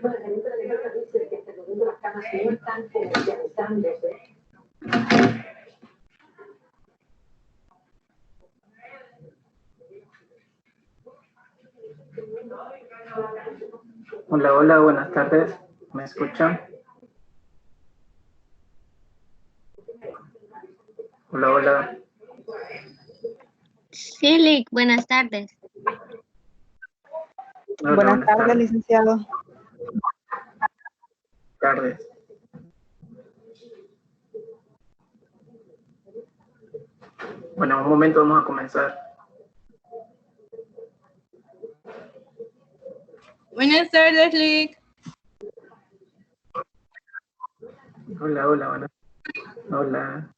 Bueno, también tenemos que decir que este momento las camas no están comercializándose. Hola, hola, buenas tardes. ¿Me escuchan? Hola, hola. Sí, Lick, buenas tardes. Hola, Buenas tardes, licenciado. Tardes. Bueno, un momento, vamos a comenzar. Buenas tardes, Lick. Hola, hola, buenas. Hola.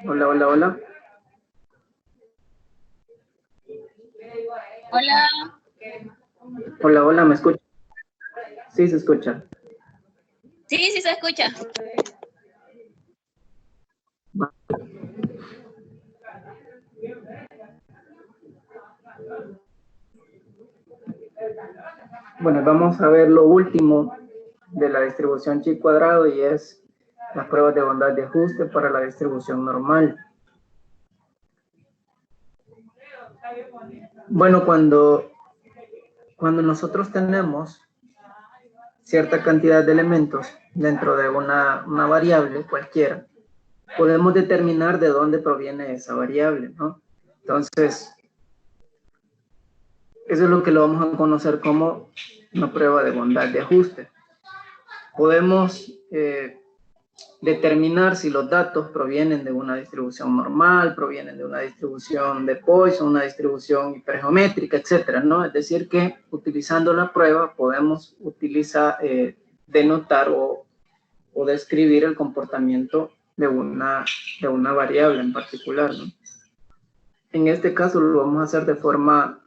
Hola, hola, hola. Hola. Hola, hola, ¿me escucha? Sí, se escucha. Sí, sí se escucha. Bueno, vamos a ver lo último de la distribución chi cuadrado y es las pruebas de bondad de ajuste para la distribución normal. Bueno, cuando nosotros tenemos cierta cantidad de elementos dentro de una variable cualquiera, podemos determinar de dónde proviene esa variable, ¿no? Entonces, eso es lo que lo vamos a conocer como una prueba de bondad de ajuste. Podemos determinar si los datos provienen de una distribución normal, provienen de una distribución de Poisson, una distribución hipergeométrica, etcétera, ¿no? Es decir que utilizando la prueba podemos utilizar, denotar o describir el comportamiento de una variable en particular, ¿no? En este caso lo vamos a hacer de forma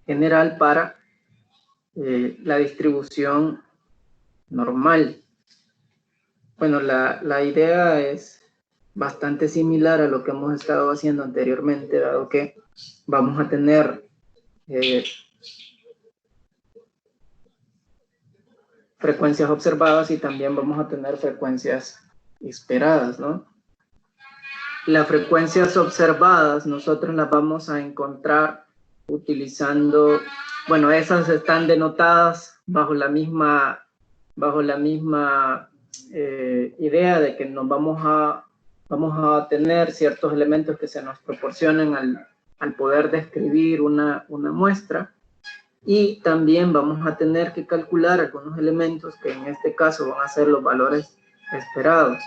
general para la distribución normal. Bueno, la idea es bastante similar a lo que hemos estado haciendo anteriormente, dado que vamos a tener frecuencias observadas y también vamos a tener frecuencias esperadas, ¿no? Las frecuencias observadas nosotros las vamos a encontrar utilizando, bueno, esas están denotadas bajo la misma idea de que nos vamos a tener ciertos elementos que se nos proporcionen al poder describir una muestra, y también vamos a tener que calcular algunos elementos que en este caso van a ser los valores esperados,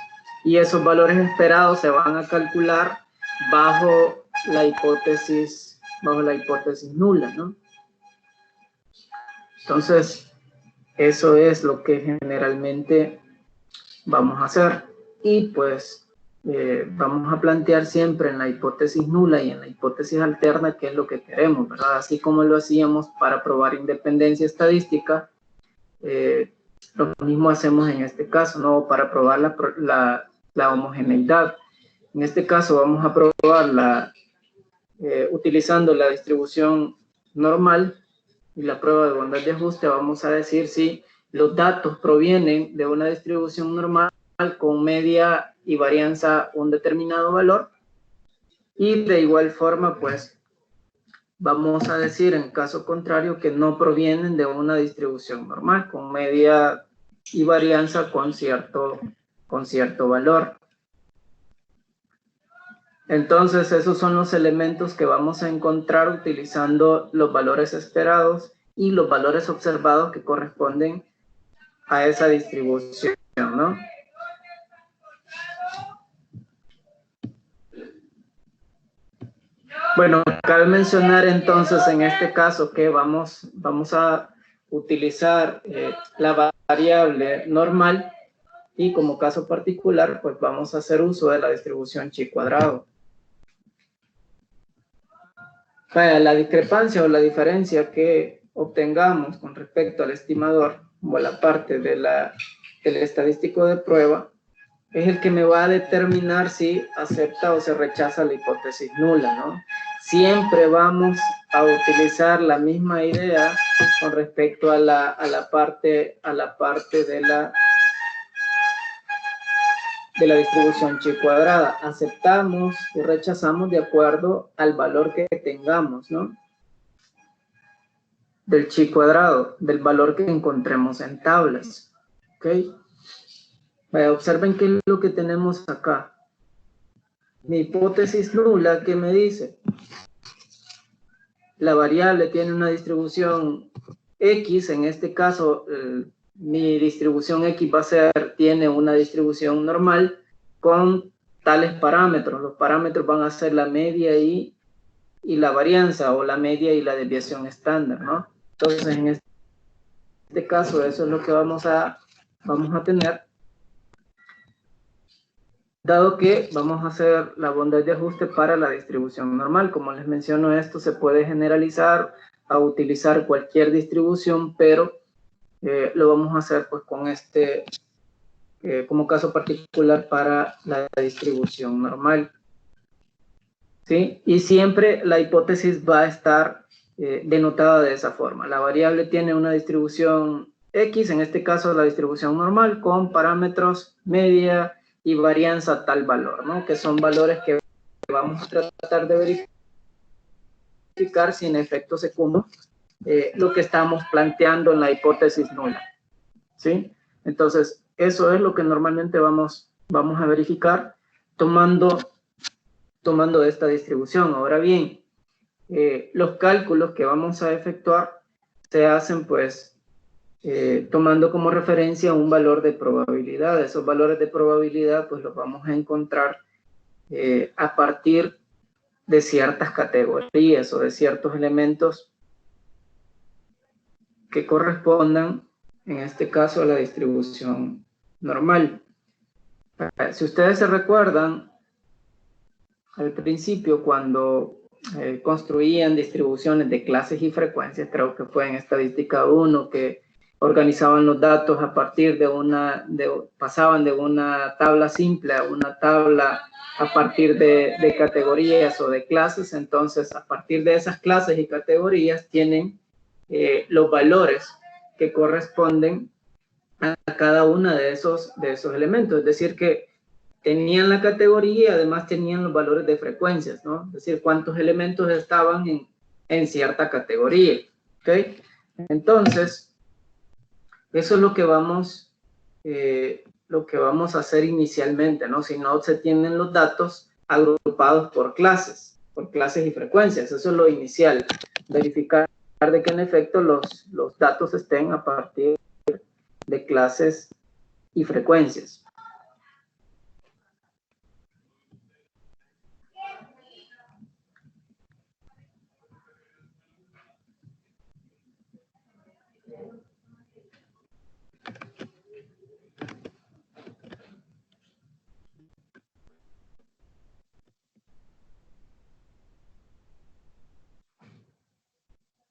y esos valores esperados se van a calcular bajo la hipótesis nula, ¿no? Entonces, eso es lo que generalmente vamos a hacer, y pues vamos a plantear siempre en la hipótesis nula y en la hipótesis alterna qué es lo que queremos, ¿verdad? Así como lo hacíamos para probar independencia estadística, lo mismo hacemos en este caso, ¿no? Para probar la homogeneidad. En este caso vamos a probarla utilizando la distribución normal y la prueba de bondad de ajuste. Vamos a decir si los datos provienen de una distribución normal con media y varianza un determinado valor, y de igual forma pues vamos a decir en caso contrario que no provienen de una distribución normal con media y varianza con cierto valor. Entonces, esos son los elementos que vamos a encontrar utilizando los valores esperados y los valores observados que corresponden a esa distribución, ¿no? Bueno, cabe mencionar entonces en este caso que vamos a utilizar la variable normal y como caso particular, pues vamos a hacer uso de la distribución chi cuadrado. La discrepancia o la diferencia que obtengamos con respecto al estimador o a la parte del estadístico de prueba es el que me va a determinar si acepta o se rechaza la hipótesis nula, ¿no? Siempre vamos a utilizar la misma idea con respecto a la parte de la distribución chi cuadrada. Aceptamos y rechazamos de acuerdo al valor que tengamos, ¿no? Del chi cuadrado, del valor que encontremos en tablas. ¿Ok? Observen qué es lo que tenemos acá. Mi hipótesis nula, ¿qué me dice? La variable tiene una distribución X, en este caso mi distribución X tiene una distribución normal con tales parámetros. Los parámetros van a ser la media y la varianza, o la media y la desviación estándar, ¿no? Entonces, en este caso, eso es lo que vamos a tener, dado que vamos a hacer la bondad de ajuste para la distribución normal. Como les menciono, esto se puede generalizar a utilizar cualquier distribución, pero lo vamos a hacer pues con como caso particular para la distribución normal. ¿Sí? Y siempre la hipótesis va a estar denotada de esa forma. La variable tiene una distribución X, en este caso la distribución normal, con parámetros media y varianza tal valor, ¿no? Que son valores que vamos a tratar de verificar si en efecto se cumple lo que estamos planteando en la hipótesis nula. ¿Sí? Entonces, eso es lo que normalmente vamos a verificar tomando esta distribución. Ahora bien, los cálculos que vamos a efectuar se hacen pues tomando como referencia un valor de probabilidad. Esos valores de probabilidad pues los vamos a encontrar a partir de ciertas categorías o de ciertos elementos que correspondan, en este caso, a la distribución normal. Si ustedes se recuerdan, al principio cuando construían distribuciones de clases y frecuencias, creo que fue en estadística 1 que organizaban los datos a partir pasaban de una tabla simple a una tabla a partir de categorías o de clases. Entonces, a partir de esas clases y categorías tienen los valores que corresponden a cada uno de esos elementos. Es decir, que tenían la categoría y además tenían los valores de frecuencias, ¿no? Es decir, cuántos elementos estaban en cierta categoría. ¿Ok? Entonces, eso es lo que vamos a hacer inicialmente, ¿no? Si no se tienen los datos agrupados por clases y frecuencias. Eso es lo inicial. Verificar de que en efecto los datos estén a partir de clases y frecuencias.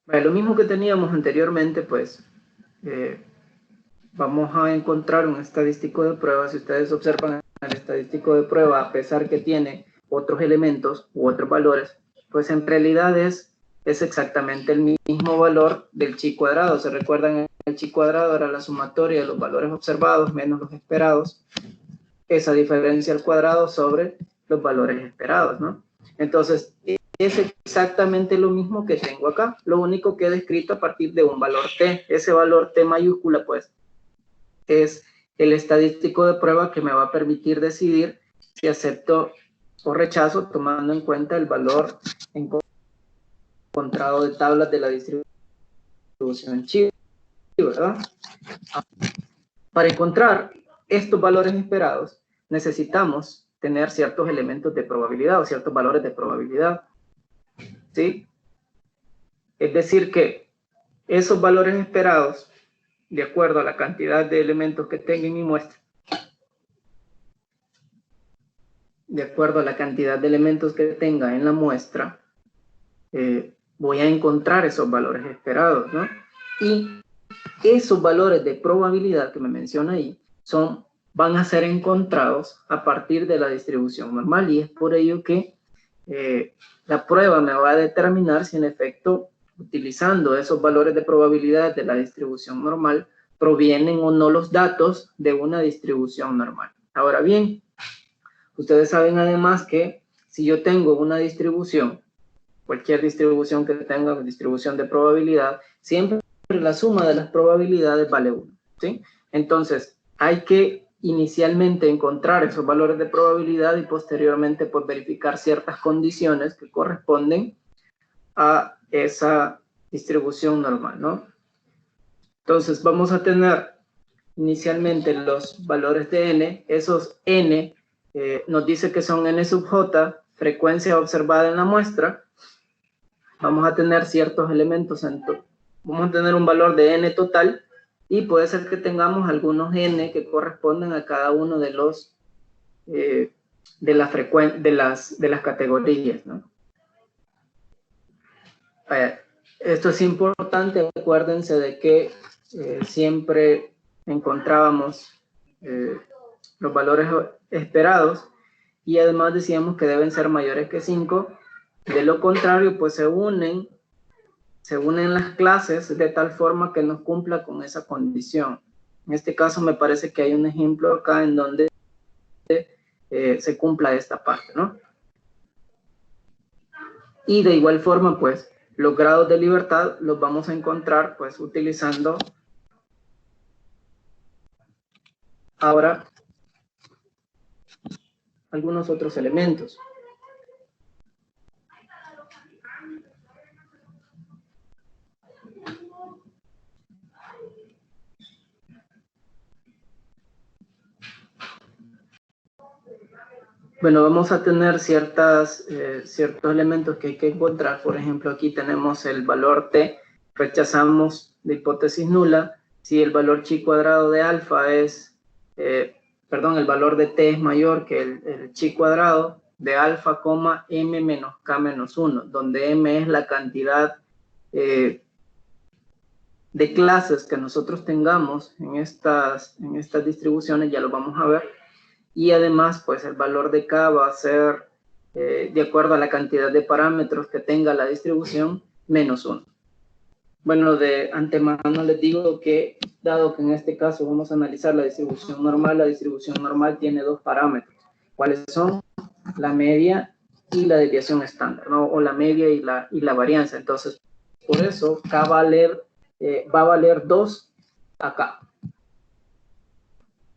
Lo mismo que teníamos anteriormente, pues vamos a encontrar un estadístico de prueba. Si ustedes observan el estadístico de prueba, a pesar que tiene otros elementos u otros valores, pues en realidad es exactamente el mismo valor del chi cuadrado. ¿Se recuerdan? El chi cuadrado era la sumatoria de los valores observados menos los esperados. Esa diferencia al cuadrado sobre los valores esperados, ¿no? Entonces, es exactamente lo mismo que tengo acá, lo único que he descrito a partir de un valor t. Ese valor t mayúscula, pues, es el estadístico de prueba que me va a permitir decidir si acepto o rechazo tomando en cuenta el valor encontrado de tablas de la distribución Chi, ¿verdad? Para encontrar estos valores esperados, necesitamos tener ciertos elementos de probabilidad o ciertos valores de probabilidad, ¿sí? Es decir que esos valores esperados, de acuerdo a la cantidad de elementos que tenga en mi muestra, de acuerdo a la cantidad de elementos que tenga en la muestra, voy a encontrar esos valores esperados, ¿no? Y esos valores de probabilidad que me menciona ahí van a ser encontrados a partir de la distribución normal, y es por ello que la prueba me va a determinar si en efecto, utilizando esos valores de probabilidad de la distribución normal, provienen o no los datos de una distribución normal. Ahora bien, ustedes saben además que si yo tengo una distribución, cualquier distribución que tenga distribución de probabilidad, siempre la suma de las probabilidades vale 1, ¿sí? Entonces, hay que inicialmente encontrar esos valores de probabilidad y posteriormente pues verificar ciertas condiciones que corresponden a esa distribución normal, ¿no? Entonces, vamos a tener inicialmente los valores de n. Esos n nos dice que son n sub j, frecuencia observada en la muestra. Vamos a tener ciertos elementos, vamos a tener un valor de n total, y puede ser que tengamos algunos n que corresponden a cada uno de los de las categorías, ¿no? Esto es importante, acuérdense de que siempre encontrábamos los valores esperados, y además decíamos que deben ser mayores que 5, de lo contrario pues se unen las clases de tal forma que nos cumpla con esa condición. En este caso me parece que hay un ejemplo acá en donde se cumpla esta parte, ¿no? Y de igual forma pues los grados de libertad los vamos a encontrar pues utilizando ahora algunos otros elementos. Bueno, vamos a tener ciertos elementos que hay que encontrar. Por ejemplo, aquí tenemos el valor t, rechazamos la hipótesis nula. Si el valor chi cuadrado de alfa es, el valor de t es mayor que el chi cuadrado de alfa, m menos k menos 1, donde m es la cantidad de clases que nosotros tengamos en estas distribuciones, ya lo vamos a ver. Y además, pues el valor de k va a ser, de acuerdo a la cantidad de parámetros que tenga la distribución, menos 1. Bueno, de antemano les digo que, dado que en este caso vamos a analizar la distribución normal tiene dos parámetros. ¿Cuáles son? La media y la desviación estándar, ¿no? O la media y la varianza. Entonces, por eso k va a valer 2 acá.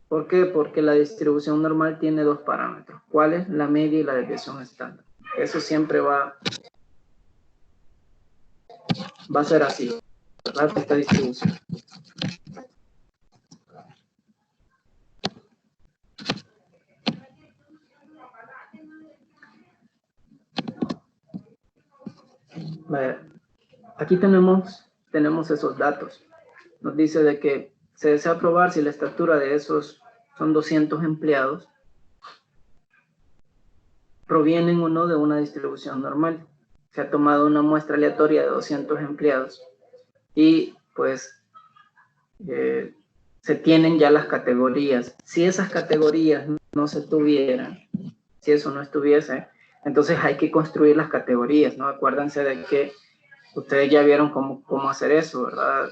¿Por qué? Porque la distribución normal tiene dos parámetros. ¿Cuáles? La media y la desviación estándar. Eso siempre va a ser así, ¿verdad? Esta distribución. Aquí tenemos esos datos. Nos dice de que se desea probar si la estatura de esos son 200 empleados, provienen o no de una distribución normal. Se ha tomado una muestra aleatoria de 200 empleados y pues se tienen ya las categorías. Si esas categorías no se tuvieran, si eso no estuviese, entonces hay que construir las categorías, ¿no? Acuérdense de que ustedes ya vieron cómo hacer eso, ¿verdad?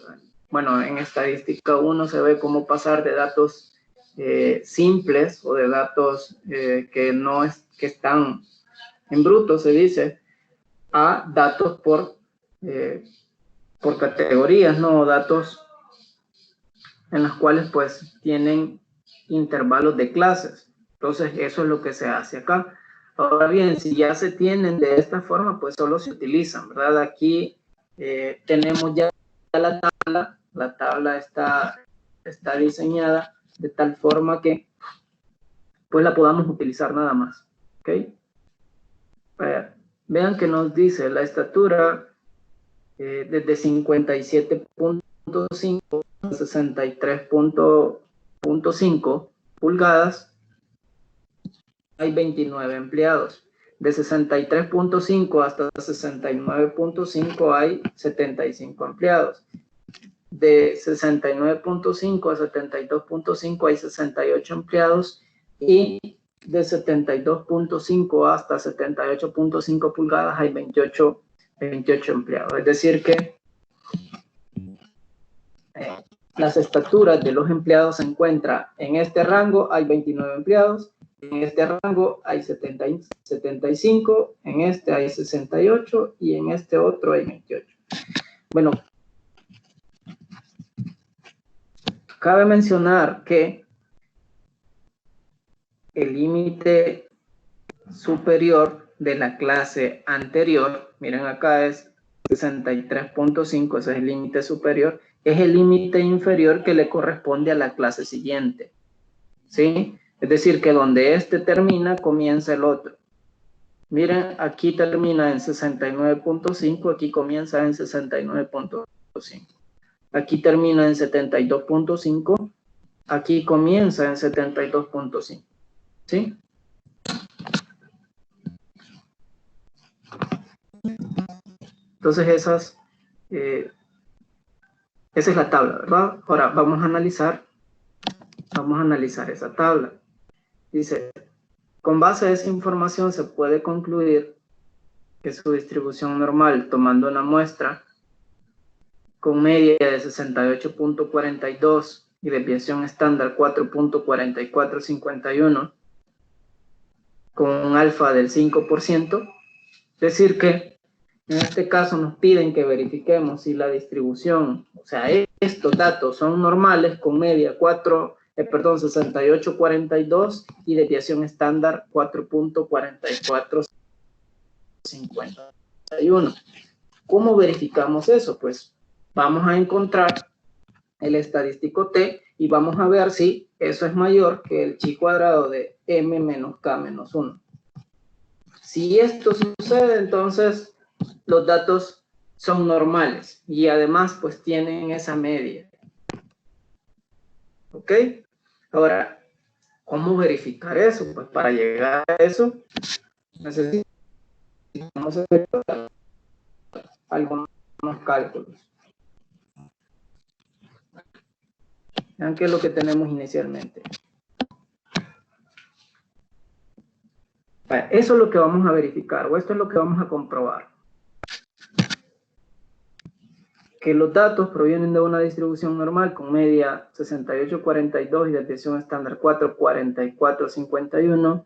Bueno, en estadística 1 se ve cómo pasar de datos simples o de datos que están en bruto, se dice, a datos por categorías, ¿no? Datos en los cuales pues tienen intervalos de clases. Entonces eso es lo que se hace acá. Ahora bien, si ya se tienen de esta forma, pues solo se utilizan, ¿verdad? Aquí tenemos ya la tabla. La tabla está diseñada de tal forma que pues la podamos utilizar nada más, ¿ok? Vean que nos dice la estatura desde 57.5 a 63.5 pulgadas, hay 29 empleados. De 63.5 hasta 69.5 hay 75 empleados. De 69.5 a 72.5 hay 68 empleados y de 72.5 hasta 78.5 pulgadas hay 28 empleados. Es decir que las estaturas de los empleados se encuentran en este rango, hay 29 empleados, en este rango hay 75, en este hay 68 y en este otro hay 28. Bueno, cabe mencionar que el límite superior de la clase anterior, miren acá es 63.5, ese es el límite superior, es el límite inferior que le corresponde a la clase siguiente, ¿sí? Es decir, que donde este termina, comienza el otro. Miren, aquí termina en 69.5, aquí comienza en 69.5. Aquí termina en 72.5, aquí comienza en 72.5, ¿sí? Entonces esa es la tabla, ¿verdad? Ahora vamos a analizar esa tabla. Dice, con base a esa información se puede concluir que su distribución normal, tomando una muestra con media de 68.42 y desviación estándar 4.4451, con un alfa del 5%, es decir que en este caso nos piden que verifiquemos si la distribución, o sea, estos datos son normales con media 68.42 y desviación estándar 4.4451. ¿Cómo verificamos eso? Pues vamos a encontrar el estadístico T y vamos a ver si eso es mayor que el chi cuadrado de m menos k menos 1. Si esto sucede, entonces los datos son normales y además pues tienen esa media. ¿Ok? Ahora, ¿cómo verificar eso? Pues para llegar a eso necesitamos hacer algunos cálculos. Vean qué es lo que tenemos inicialmente. Eso es lo que vamos a verificar, o esto es lo que vamos a comprobar. Que los datos provienen de una distribución normal con media 68.42 y desviación estándar 4.4451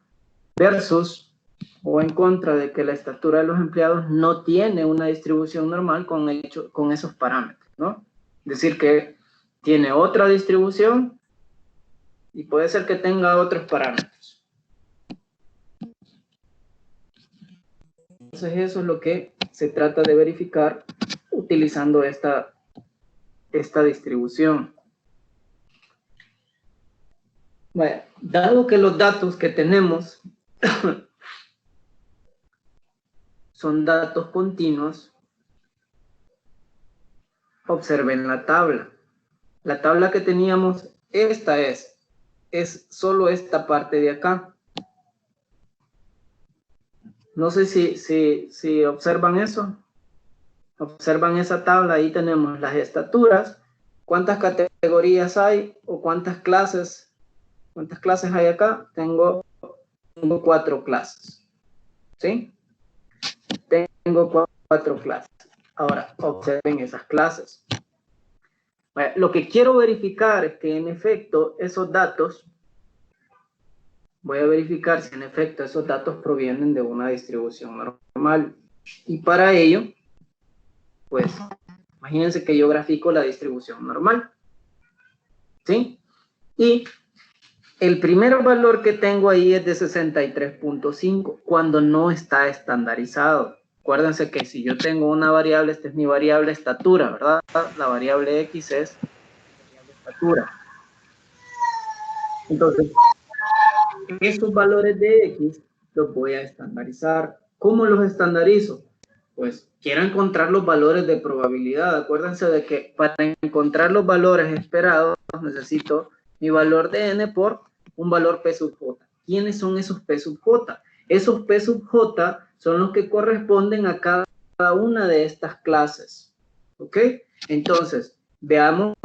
versus o en contra de que la estatura de los empleados no tiene una distribución normal con esos parámetros, ¿no? Es decir, que tiene otra distribución y puede ser que tenga otros parámetros. Entonces eso es lo que se trata de verificar utilizando esta distribución. Bueno, dado que los datos que tenemos son datos continuos, observen la tabla. La tabla que teníamos, esta es solo esta parte de acá. No sé si observan eso. Observan esa tabla, ahí tenemos las estaturas, cuántas categorías hay o cuántas clases hay acá. Tengo 4 clases, ¿sí? Tengo 4 clases. Ahora, observen esas clases. Bueno, lo que quiero verificar es que en efecto esos datos, voy a verificar si en efecto esos datos provienen de una distribución normal. Y para ello, pues, imagínense que yo grafico la distribución normal, ¿sí? Y El primer valor que tengo ahí es de 63.5 cuando no está estandarizado. Acuérdense que si yo tengo una variable, esta es mi variable estatura, ¿verdad? La variable X es estatura. Entonces, esos valores de X los voy a estandarizar. ¿Cómo los estandarizo? Pues quiero encontrar los valores de probabilidad. Acuérdense de que para encontrar los valores esperados necesito mi valor de n por un valor P sub j. ¿Quiénes son esos P sub j? Esos P sub j son los que corresponden a cada una de estas clases. ¿Ok? Entonces, veamos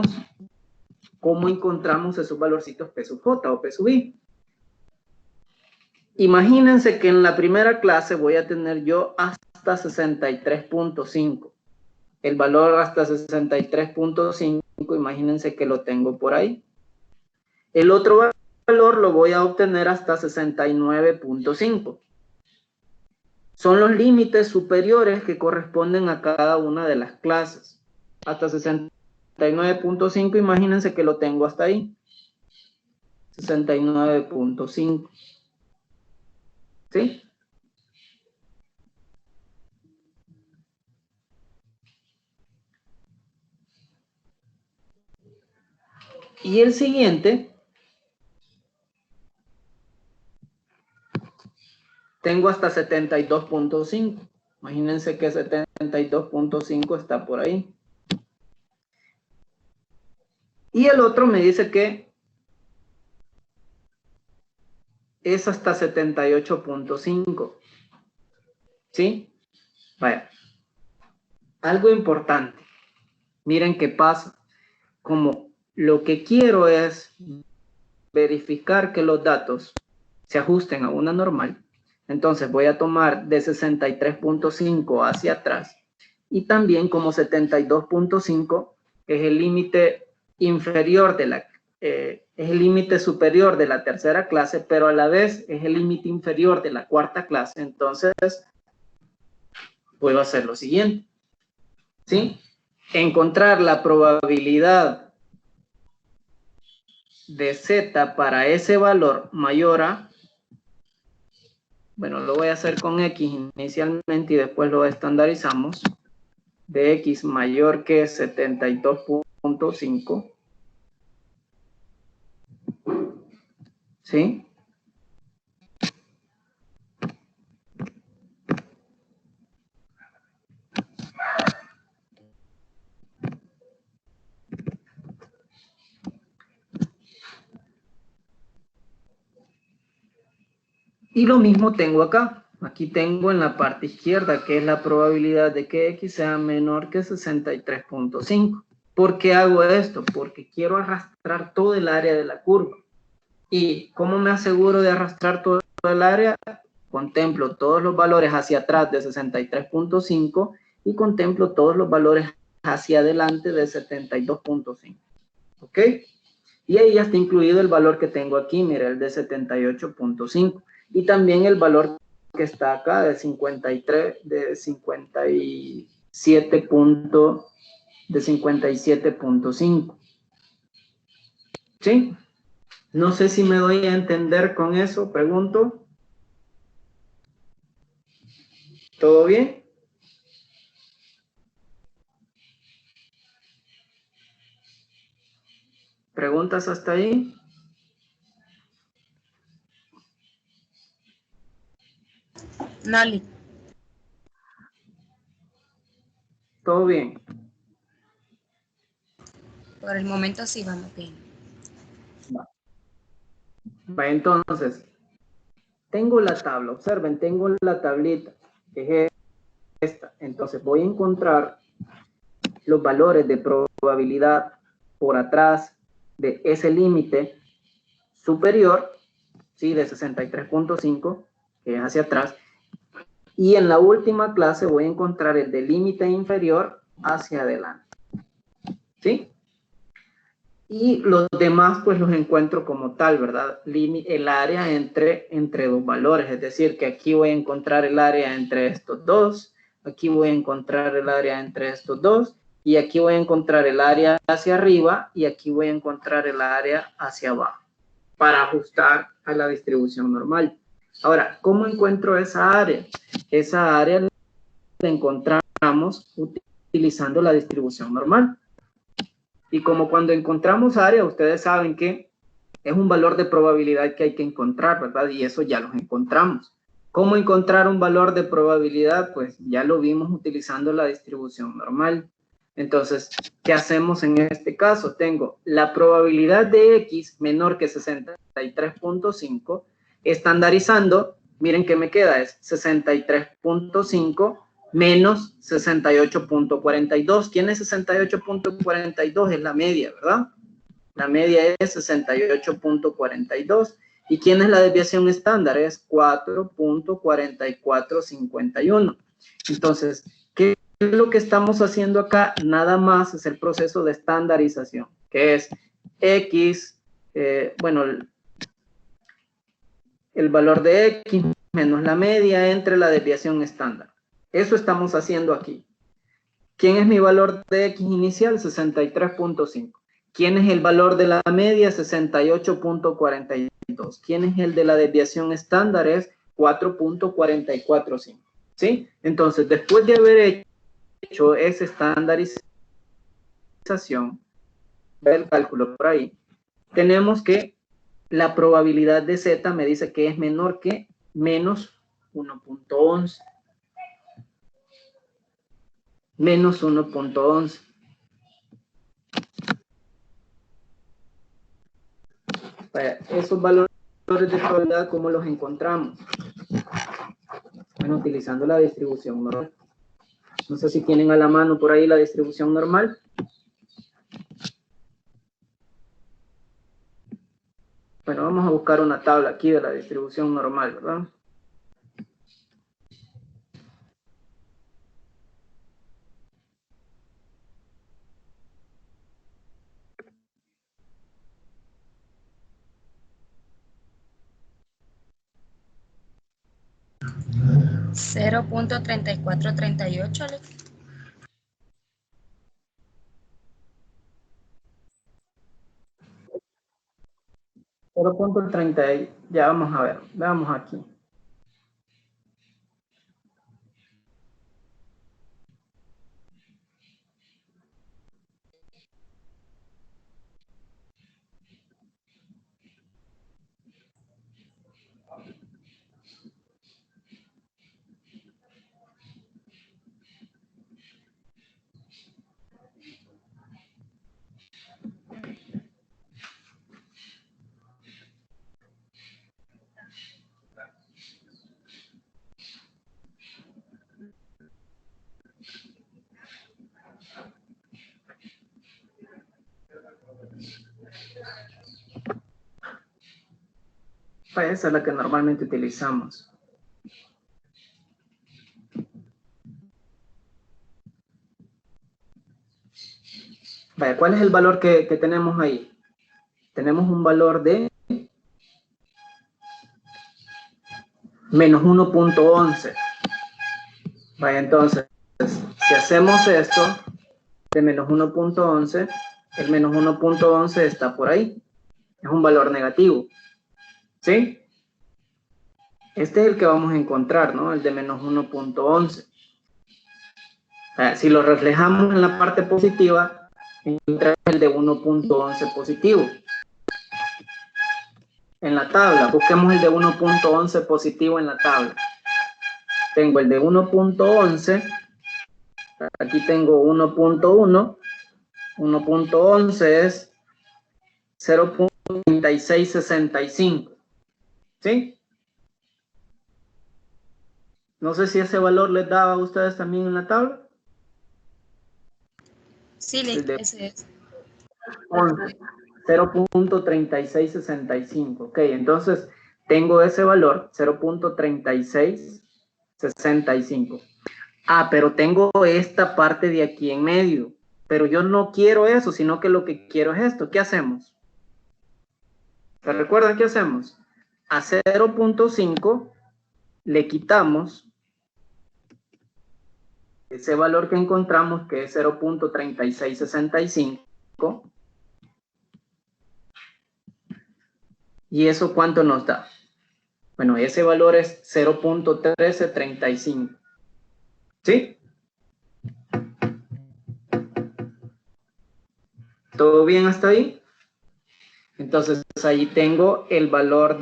cómo encontramos esos valorcitos P sub j o P sub i. Imagínense que en la primera clase voy a tener yo hasta 63.5. El valor hasta 63.5, imagínense que lo tengo por ahí. El otro valor lo voy a obtener hasta 69.5. Son los límites superiores que corresponden a cada una de las clases. Hasta 69.5, imagínense que lo tengo hasta ahí. 69.5. ¿Sí? Y el siguiente, tengo hasta 72.5. Imagínense que 72.5 está por ahí. Y el otro me dice que es hasta 78.5. ¿Sí? Vaya. Algo importante. Miren qué pasa. Como lo que quiero es verificar que los datos se ajusten a una normal, entonces voy a tomar de 63.5 hacia atrás. Y también como 72.5 es el límite inferior de la es el límite superior de la tercera clase, pero a la vez es el límite inferior de la cuarta clase, entonces puedo hacer lo siguiente, ¿sí? Encontrar la probabilidad de z para ese valor mayor a, bueno, lo voy a hacer con x inicialmente y después lo estandarizamos, de x mayor que 72.5, ¿sí? Y lo mismo tengo acá. Aquí tengo en la parte izquierda, que es la probabilidad de que x sea menor que 63.5. ¿Por qué hago esto? Porque quiero arrastrar todo el área de la curva. ¿Y cómo me aseguro de arrastrar todo el área? Contemplo todos los valores hacia atrás de 63.5 y contemplo todos los valores hacia adelante de 72.5. ¿Ok? Y ahí ya está incluido el valor que tengo aquí, mire, el de 78.5. Y también el valor que está acá de 57.5. ¿Sí? No sé si me doy a entender con eso, pregunto. ¿Todo bien? ¿Preguntas hasta ahí? Nali. ¿Todo bien? Por el momento sí vamos bien. Va, entonces, tengo la tabla, observen, tengo la tablita, que es esta. Entonces voy a encontrar los valores de probabilidad por atrás de ese límite superior, ¿sí? De 63.5, que es hacia atrás. Y en la última clase voy a encontrar el de límite inferior hacia adelante. ¿Sí? Y los demás pues los encuentro como tal, ¿verdad? El área entre dos valores, es decir, que aquí voy a encontrar el área entre estos dos, aquí voy a encontrar el área entre estos dos, y aquí voy a encontrar el área hacia arriba, y aquí voy a encontrar el área hacia abajo. para ajustar a la distribución normal. Ahora, ¿cómo encuentro esa área? Esa área la encontramos utilizando la distribución normal. Y como cuando encontramos área, ustedes saben que es un valor de probabilidad que hay que encontrar, ¿verdad? Y eso ya los encontramos. ¿Cómo encontrar un valor de probabilidad? Pues ya lo vimos utilizando la distribución normal. Entonces, ¿qué hacemos en este caso? Tengo la probabilidad de X menor que 63.5, estandarizando, miren que me queda, es 63.5 menos 68.42. ¿Quién es 68.42? Es la media, ¿verdad? La media es 68.42. ¿Y quién es la desviación estándar? Es 4.4451. Entonces, ¿qué es lo que estamos haciendo acá? Nada más es el proceso de estandarización, que es X, bueno, el valor de X menos la media entre la desviación estándar. Eso estamos haciendo aquí. ¿Quién es mi valor de X inicial? 63.5. ¿Quién es el valor de la media? 68.42. ¿Quién es el de la desviación estándar? Es 4.445. ¿Sí? Entonces, después de haber hecho esa estandarización, ve el cálculo por ahí, tenemos que la probabilidad de Z me dice que es menor que menos 1.11. Menos 1.11. Esos valores de probabilidad, ¿cómo los encontramos? Bueno, utilizando la distribución normal. No sé si tienen a la mano por ahí la distribución normal. Bueno, vamos a buscar una tabla aquí de la distribución normal, ¿verdad? .3438, Alex. .30, ya vamos a ver, veamos aquí. Pues esa es la que normalmente utilizamos. Vaya, ¿cuál es el valor que tenemos ahí? Tenemos un valor de menos 1.11. Vaya, entonces, si hacemos esto de menos 1.11, el menos 1.11 está por ahí. Es un valor negativo. ¿Sí? Este es el que vamos a encontrar, ¿no? El de menos 1.11. Si lo reflejamos en la parte positiva, encontramos el de 1.11 positivo. En la tabla, busquemos el de 1.11 positivo en la tabla. Tengo el de 1.11, aquí tengo 1.1, 1.11 es 0.3665, ¿sí? No sé si ese valor les daba a ustedes también en la tabla. Sí, ese es. 0.3665. Ok, entonces tengo ese valor, 0.3665. Ah, pero tengo esta parte de aquí en medio. Pero yo no quiero eso, sino que lo que quiero es esto. ¿Qué hacemos? ¿Se recuerdan qué hacemos? A 0.5 le quitamos ese valor que encontramos, que es 0.3665. ¿Y eso cuánto nos da? Bueno, ese valor es 0.1335. ¿Sí? ¿Todo bien hasta ahí? Entonces, ahí tengo el valor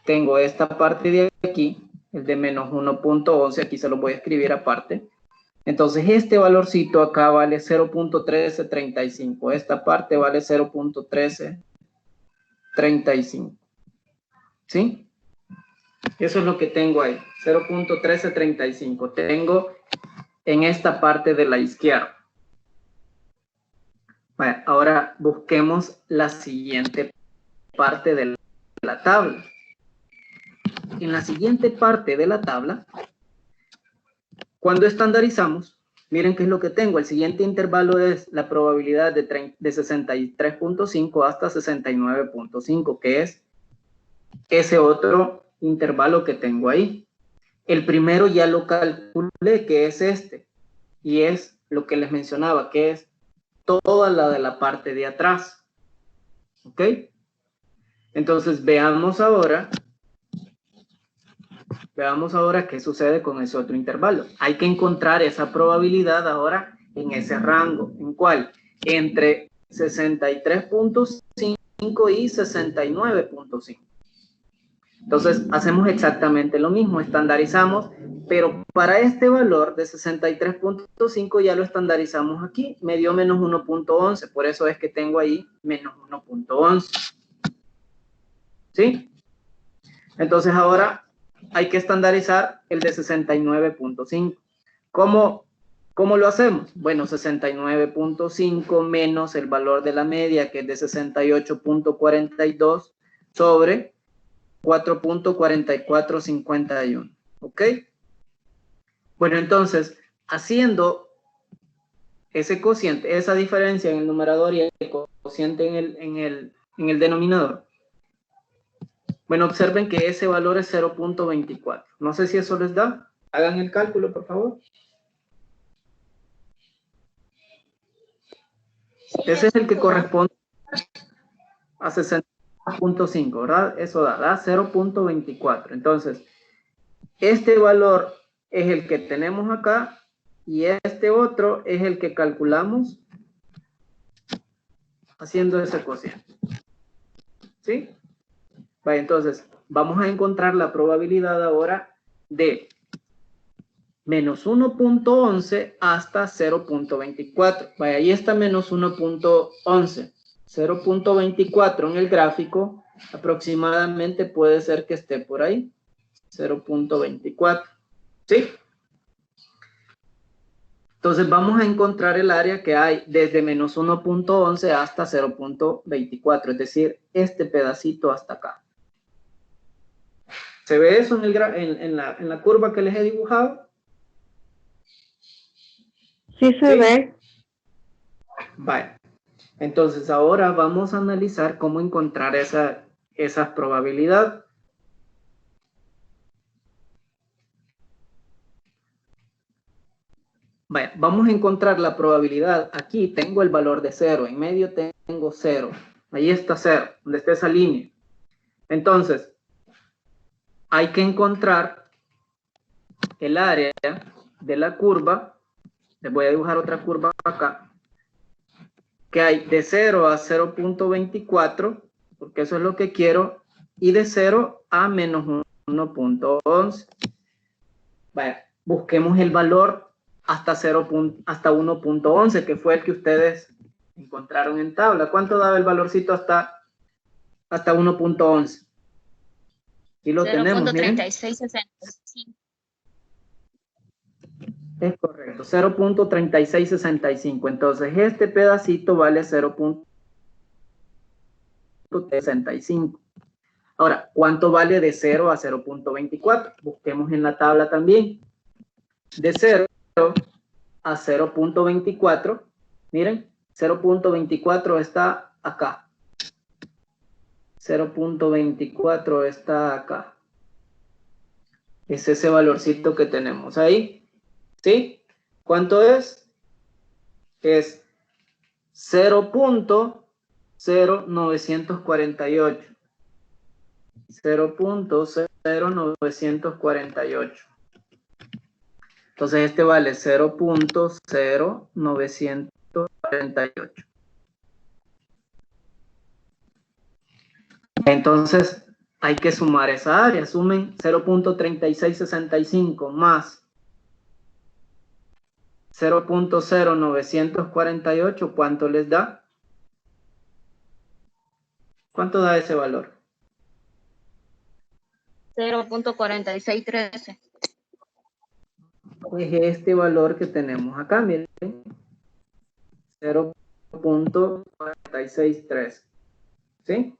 tengo esta parte de aquí, el de menos 1.11, aquí se lo voy a escribir aparte. Entonces, este valorcito acá vale 0.1335. Esta parte vale 0.1335. ¿Sí? Eso es lo que tengo ahí, 0.1335. Tengo en esta parte de la izquierda. Bueno, ahora busquemos la siguiente parte de la tabla. En la siguiente parte de la tabla, cuando estandarizamos, miren qué es lo que tengo. El siguiente intervalo es la probabilidad de 63.5 hasta 69.5, que es ese otro intervalo que tengo ahí. El primero ya lo calculé, que es este, y es lo que les mencionaba, que es toda la de la parte de atrás. ¿Ok? Entonces veamos ahora qué sucede con ese otro intervalo. Hay que encontrar esa probabilidad ahora en ese rango. ¿En cuál? Entre 63.5 y 69.5. Entonces hacemos exactamente lo mismo, estandarizamos, pero para este valor de 63.5 ya lo estandarizamos aquí, me dio menos 1.11, por eso es que tengo ahí menos 1.11. ¿Sí? Entonces ahora hay que estandarizar el de 69.5. ¿Cómo lo hacemos? Bueno, 69.5 menos el valor de la media, que es de 68.42, sobre 4.4451. ¿Ok? Bueno, entonces, haciendo ese cociente, esa diferencia en el numerador y el cociente en el denominador, bueno, observen que ese valor es 0.24. No sé si eso les da. Hagan el cálculo, por favor. Ese es el que corresponde a 60.5, ¿verdad? Eso da 0.24. Entonces, este valor es el que tenemos acá y este otro es el que calculamos haciendo ese cociente. ¿Sí? Vale, entonces, vamos a encontrar la probabilidad ahora de menos 1.11 hasta 0.24. Vaya, ahí está menos 1.11. 0.24 en el gráfico aproximadamente puede ser que esté por ahí. 0.24. ¿Sí? Entonces vamos a encontrar el área que hay desde menos 1.11 hasta 0.24. Es decir, este pedacito hasta acá. ¿Se ve eso en la curva que les he dibujado? Sí se ve. Vale. Entonces ahora vamos a analizar cómo encontrar esa probabilidad. Vale, vamos a encontrar la probabilidad. Aquí tengo el valor de 0. En medio tengo 0. Ahí está 0, donde está esa línea. Entonces, hay que encontrar el área de la curva. Les voy a dibujar otra curva acá. Que hay de 0 a 0.24, porque eso es lo que quiero, y de 0 a menos 1.11. Vaya, busquemos el valor hasta 1.11, que fue el que ustedes encontraron en tabla. ¿Cuánto daba el valorcito hasta 1.11? Y lo tenemos, miren. 0.3665. Es correcto, 0.3665. Entonces, este pedacito vale 0.65. Ahora, ¿cuánto vale de 0 a 0.24? Busquemos en la tabla también. De 0 a 0.24, miren, 0.24 está acá. 0.24 está acá. Es ese valorcito que tenemos ahí. ¿Sí? ¿Cuánto es? Es 0.24 0.0948. 0.0948. Entonces este vale 0.0948. Entonces hay que sumar esa área. Sumen 0.3665 más 0.0948. ¿Cuánto les da? ¿Cuánto da ese valor? 0.4613. Pues este valor que tenemos acá, miren, 0.4613. ¿Sí?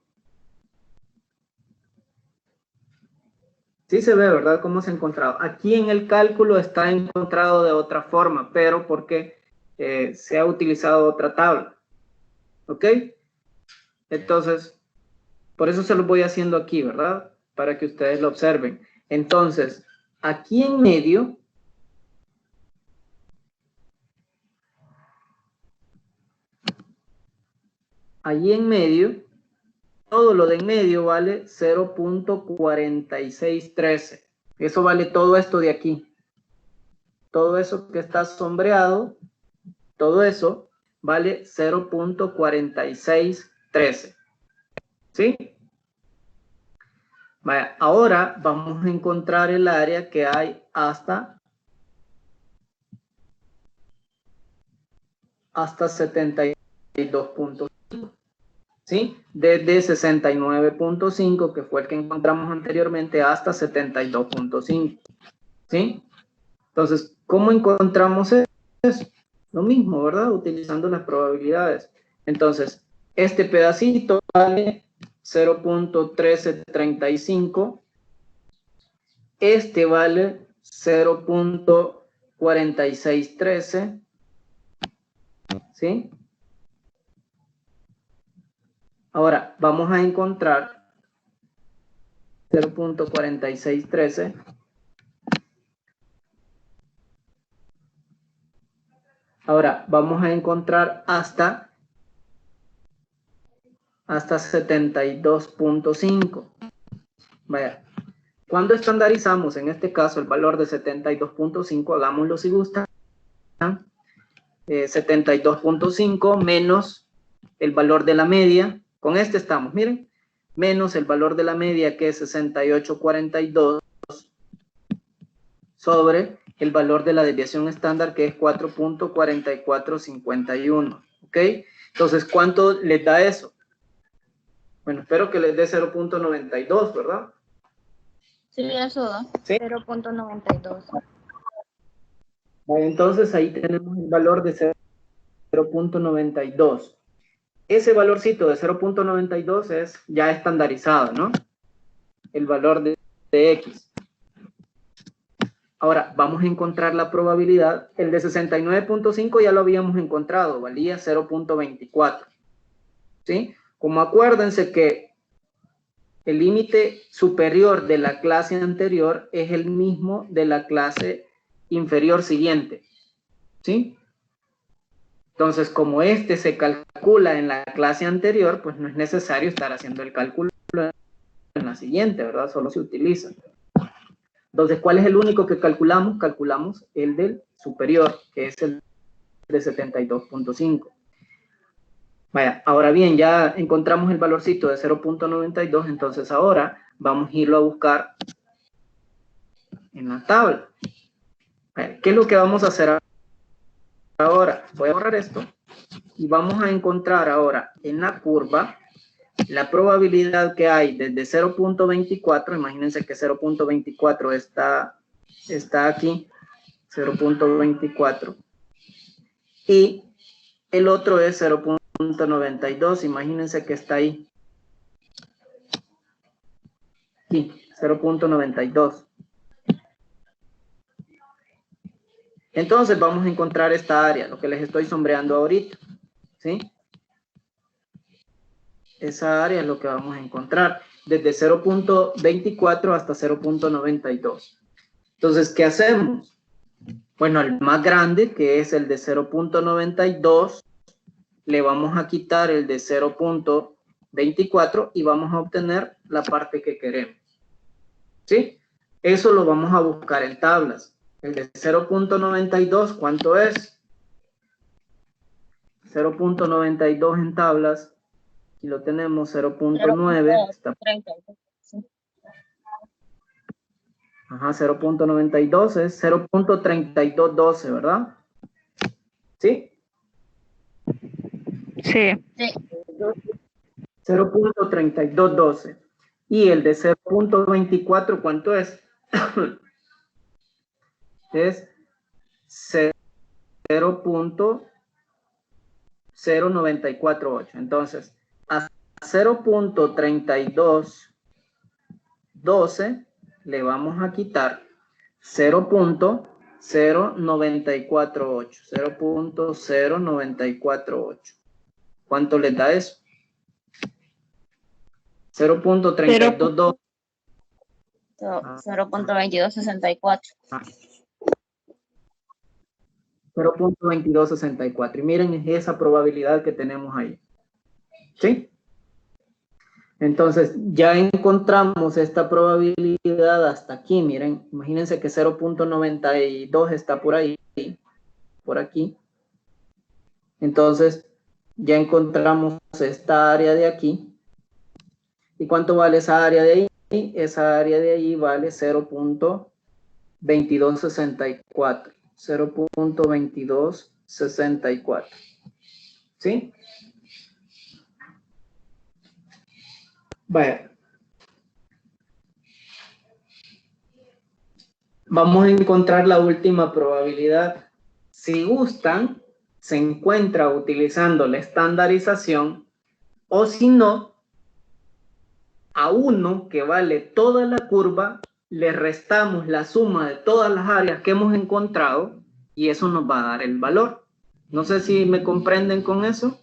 Sí se ve, ¿verdad? Cómo se ha encontrado. Aquí en el cálculo está encontrado de otra forma, pero porque se ha utilizado otra tabla. ¿Ok? Entonces, por eso se lo voy haciendo aquí, ¿verdad? Para que ustedes lo observen. Entonces, aquí en medio, allí en medio, todo lo de en medio vale 0.4613. Eso vale todo esto de aquí. Todo eso que está sombreado, todo eso vale 0.4613. ¿Sí? Vaya, ahora vamos a encontrar el área que hay hasta 72.5. ¿Sí? Desde 69.5, que fue el que encontramos anteriormente, hasta 72.5. ¿Sí? Entonces, ¿cómo encontramos eso? Lo mismo, ¿verdad? Utilizando las probabilidades. Entonces, este pedacito vale 0.1335. Este vale 0.4613. ¿Sí? Ahora, vamos a encontrar 0.4613. Ahora, vamos a encontrar hasta 72.5. Vaya, cuando estandarizamos, en este caso, el valor de 72.5, hagámoslo si gustan. 72.5 menos el valor de la media. Con este estamos, miren. Menos el valor de la media, que es 68.42, sobre el valor de la desviación estándar, que es 4.4451. ¿Ok? Entonces, ¿cuánto les da eso? Bueno, espero que les dé 0.92, ¿verdad? Sí, eso da. ¿Sí? 0.92. Entonces, ahí tenemos el valor de 0.92. Ese valorcito de 0.92 es ya estandarizado, ¿no? El valor de X. Ahora, vamos a encontrar la probabilidad. El de 69.5 ya lo habíamos encontrado, valía 0.24. ¿Sí? Como acuérdense que el límite superior de la clase anterior es el mismo de la clase inferior siguiente. ¿Sí? Entonces, como este se calcula en la clase anterior, pues no es necesario estar haciendo el cálculo en la siguiente, ¿verdad? Solo se utiliza. Entonces, ¿cuál es el único que calculamos? Calculamos el del superior, que es el de 72.5. Vaya, ahora bien, ya encontramos el valorcito de 0.92, entonces ahora vamos a irlo a buscar en la tabla. Vaya, ¿qué es lo que vamos a hacer ahora? Voy a borrar esto y vamos a encontrar ahora en la curva la probabilidad que hay desde 0.24, imagínense que 0.24 está aquí, 0.24, y el otro es 0.92, imagínense que está ahí, aquí, 0.92. Entonces vamos a encontrar esta área, lo que les estoy sombreando ahorita, ¿sí? Esa área es lo que vamos a encontrar, desde 0.24 hasta 0.92. Entonces, ¿qué hacemos? Bueno, el más grande, que es el de 0.92, le vamos a quitar el de 0.24 y vamos a obtener la parte que queremos. ¿Sí? Eso lo vamos a buscar en tablas. El de 0.92, ¿cuánto es? 0.92 en tablas. Aquí lo tenemos, 0.9. Está... 32. Sí. Ajá, 0.92 es 0.3212, ¿verdad? ¿Sí? Sí. Sí. 0.3212. Y el de 0.24, ¿cuánto es? Es 0.0948. Entonces, a 0.3212 le vamos a quitar 0.0948. 0.0948. ¿Cuánto le da eso? 0.322. 0.2264. 0.2264. Y miren esa probabilidad que tenemos ahí. ¿Sí? Entonces, ya encontramos esta probabilidad hasta aquí. Miren, imagínense que 0.92 está por ahí, por aquí. Entonces, ya encontramos esta área de aquí. ¿Y cuánto vale esa área de ahí? Esa área de ahí vale 0.2264. 0.2264. ¿Sí? Vaya. Vamos a encontrar la última probabilidad. Si gustan, se encuentra utilizando la estandarización, o si no, a 1 que vale toda la curva, le restamos la suma de todas las áreas que hemos encontrado y eso nos va a dar el valor. No sé si me comprenden con eso.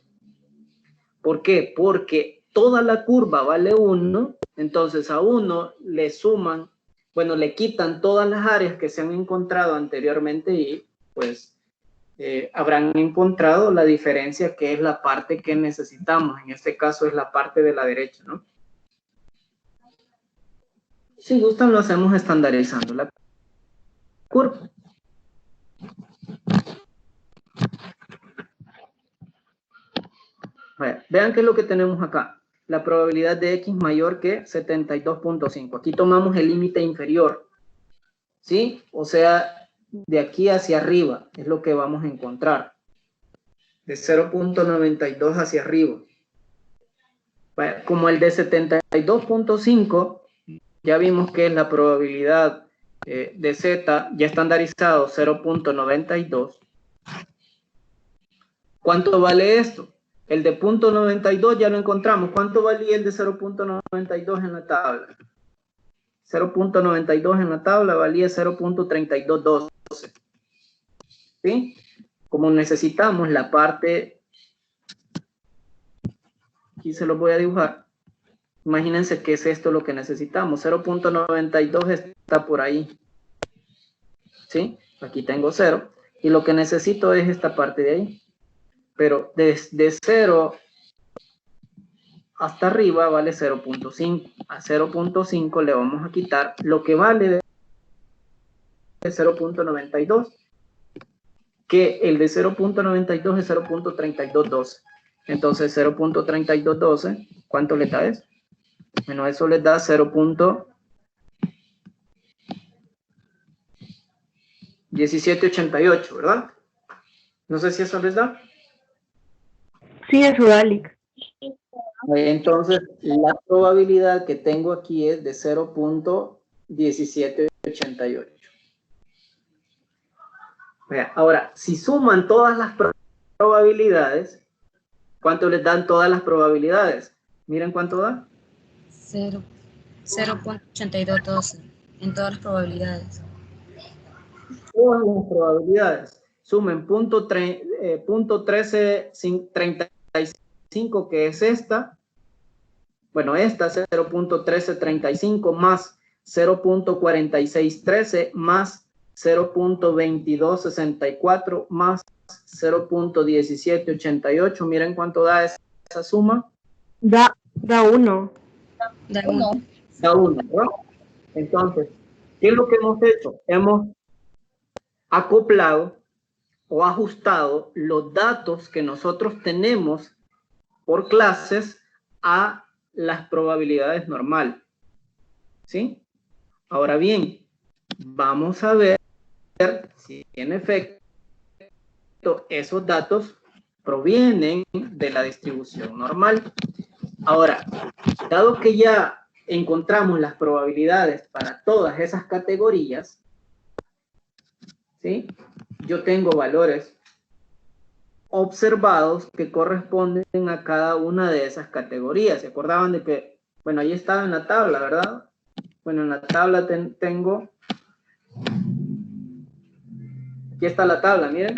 ¿Por qué? Porque toda la curva vale 1, entonces a 1 le suman, bueno, le quitan todas las áreas que se han encontrado anteriormente y pues habrán encontrado la diferencia, que es la parte que necesitamos. En este caso es la parte de la derecha, ¿no? Si gustan, lo hacemos estandarizando la curva. Vean qué es lo que tenemos acá. La probabilidad de X mayor que 72.5. Aquí tomamos el límite inferior. ¿Sí? O sea, de aquí hacia arriba es lo que vamos a encontrar. De 0.92 hacia arriba. Como el de 72.5, ya vimos que es la probabilidad de Z ya estandarizado 0.92. ¿Cuánto vale esto? El de 0.92 ya lo encontramos. ¿Cuánto valía el de 0.92 en la tabla? 0.92 en la tabla valía 0.3212. ¿Sí? Como necesitamos la parte, aquí se lo voy a dibujar. Imagínense que es esto lo que necesitamos. 0.92 está por ahí. ¿Sí? Aquí tengo 0. Y lo que necesito es esta parte de ahí. Pero desde 0 hasta arriba vale 0.5. A 0.5 le vamos a quitar lo que vale de 0.92. Que el de 0.92 es 0.3212. Entonces 0.3212, ¿cuánto le da eso? Bueno, eso les da 0.1788, ¿verdad? No sé si eso les da. Sí, eso da, Alic. Entonces, la probabilidad que tengo aquí es de 0.1788. Ahora, si suman todas las probabilidades, ¿cuánto les dan todas las probabilidades? Miren cuánto da. 0.8212 en todas las probabilidades. Todas las probabilidades. Sumen punto 1335, que es esta. Bueno, esta es 0.1335 más 0.4613 más 0.2264 más 0.1788. Miren cuánto da esa suma. Da 1. Da uno. Da 1, ¿verdad? Entonces, ¿qué es lo que hemos hecho? Hemos acoplado o ajustado los datos que nosotros tenemos por clases a las probabilidades normales. ¿Sí? Ahora bien, vamos a ver si en efecto esos datos provienen de la distribución normal. Ahora, dado que ya encontramos las probabilidades para todas esas categorías, ¿sí? Yo tengo valores observados que corresponden a cada una de esas categorías. ¿Se acordaban de que, bueno, ahí estaba en la tabla, ¿verdad? Bueno, en la tabla tengo, aquí está la tabla, miren.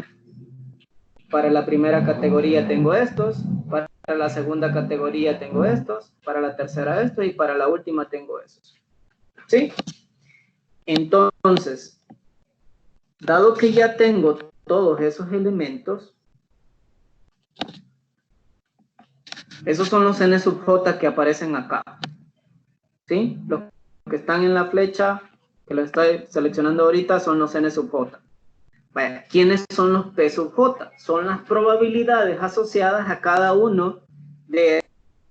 Para la primera categoría tengo estos, para la segunda categoría tengo estos, para la tercera estos y para la última tengo estos. ¿Sí? Entonces, dado que ya tengo todos esos elementos, esos son los n sub j que aparecen acá. ¿Sí? Los que están en la flecha, que lo estoy seleccionando ahorita, son los n sub j. Vaya, ¿quiénes son los p sub j? Son las probabilidades asociadas a cada uno de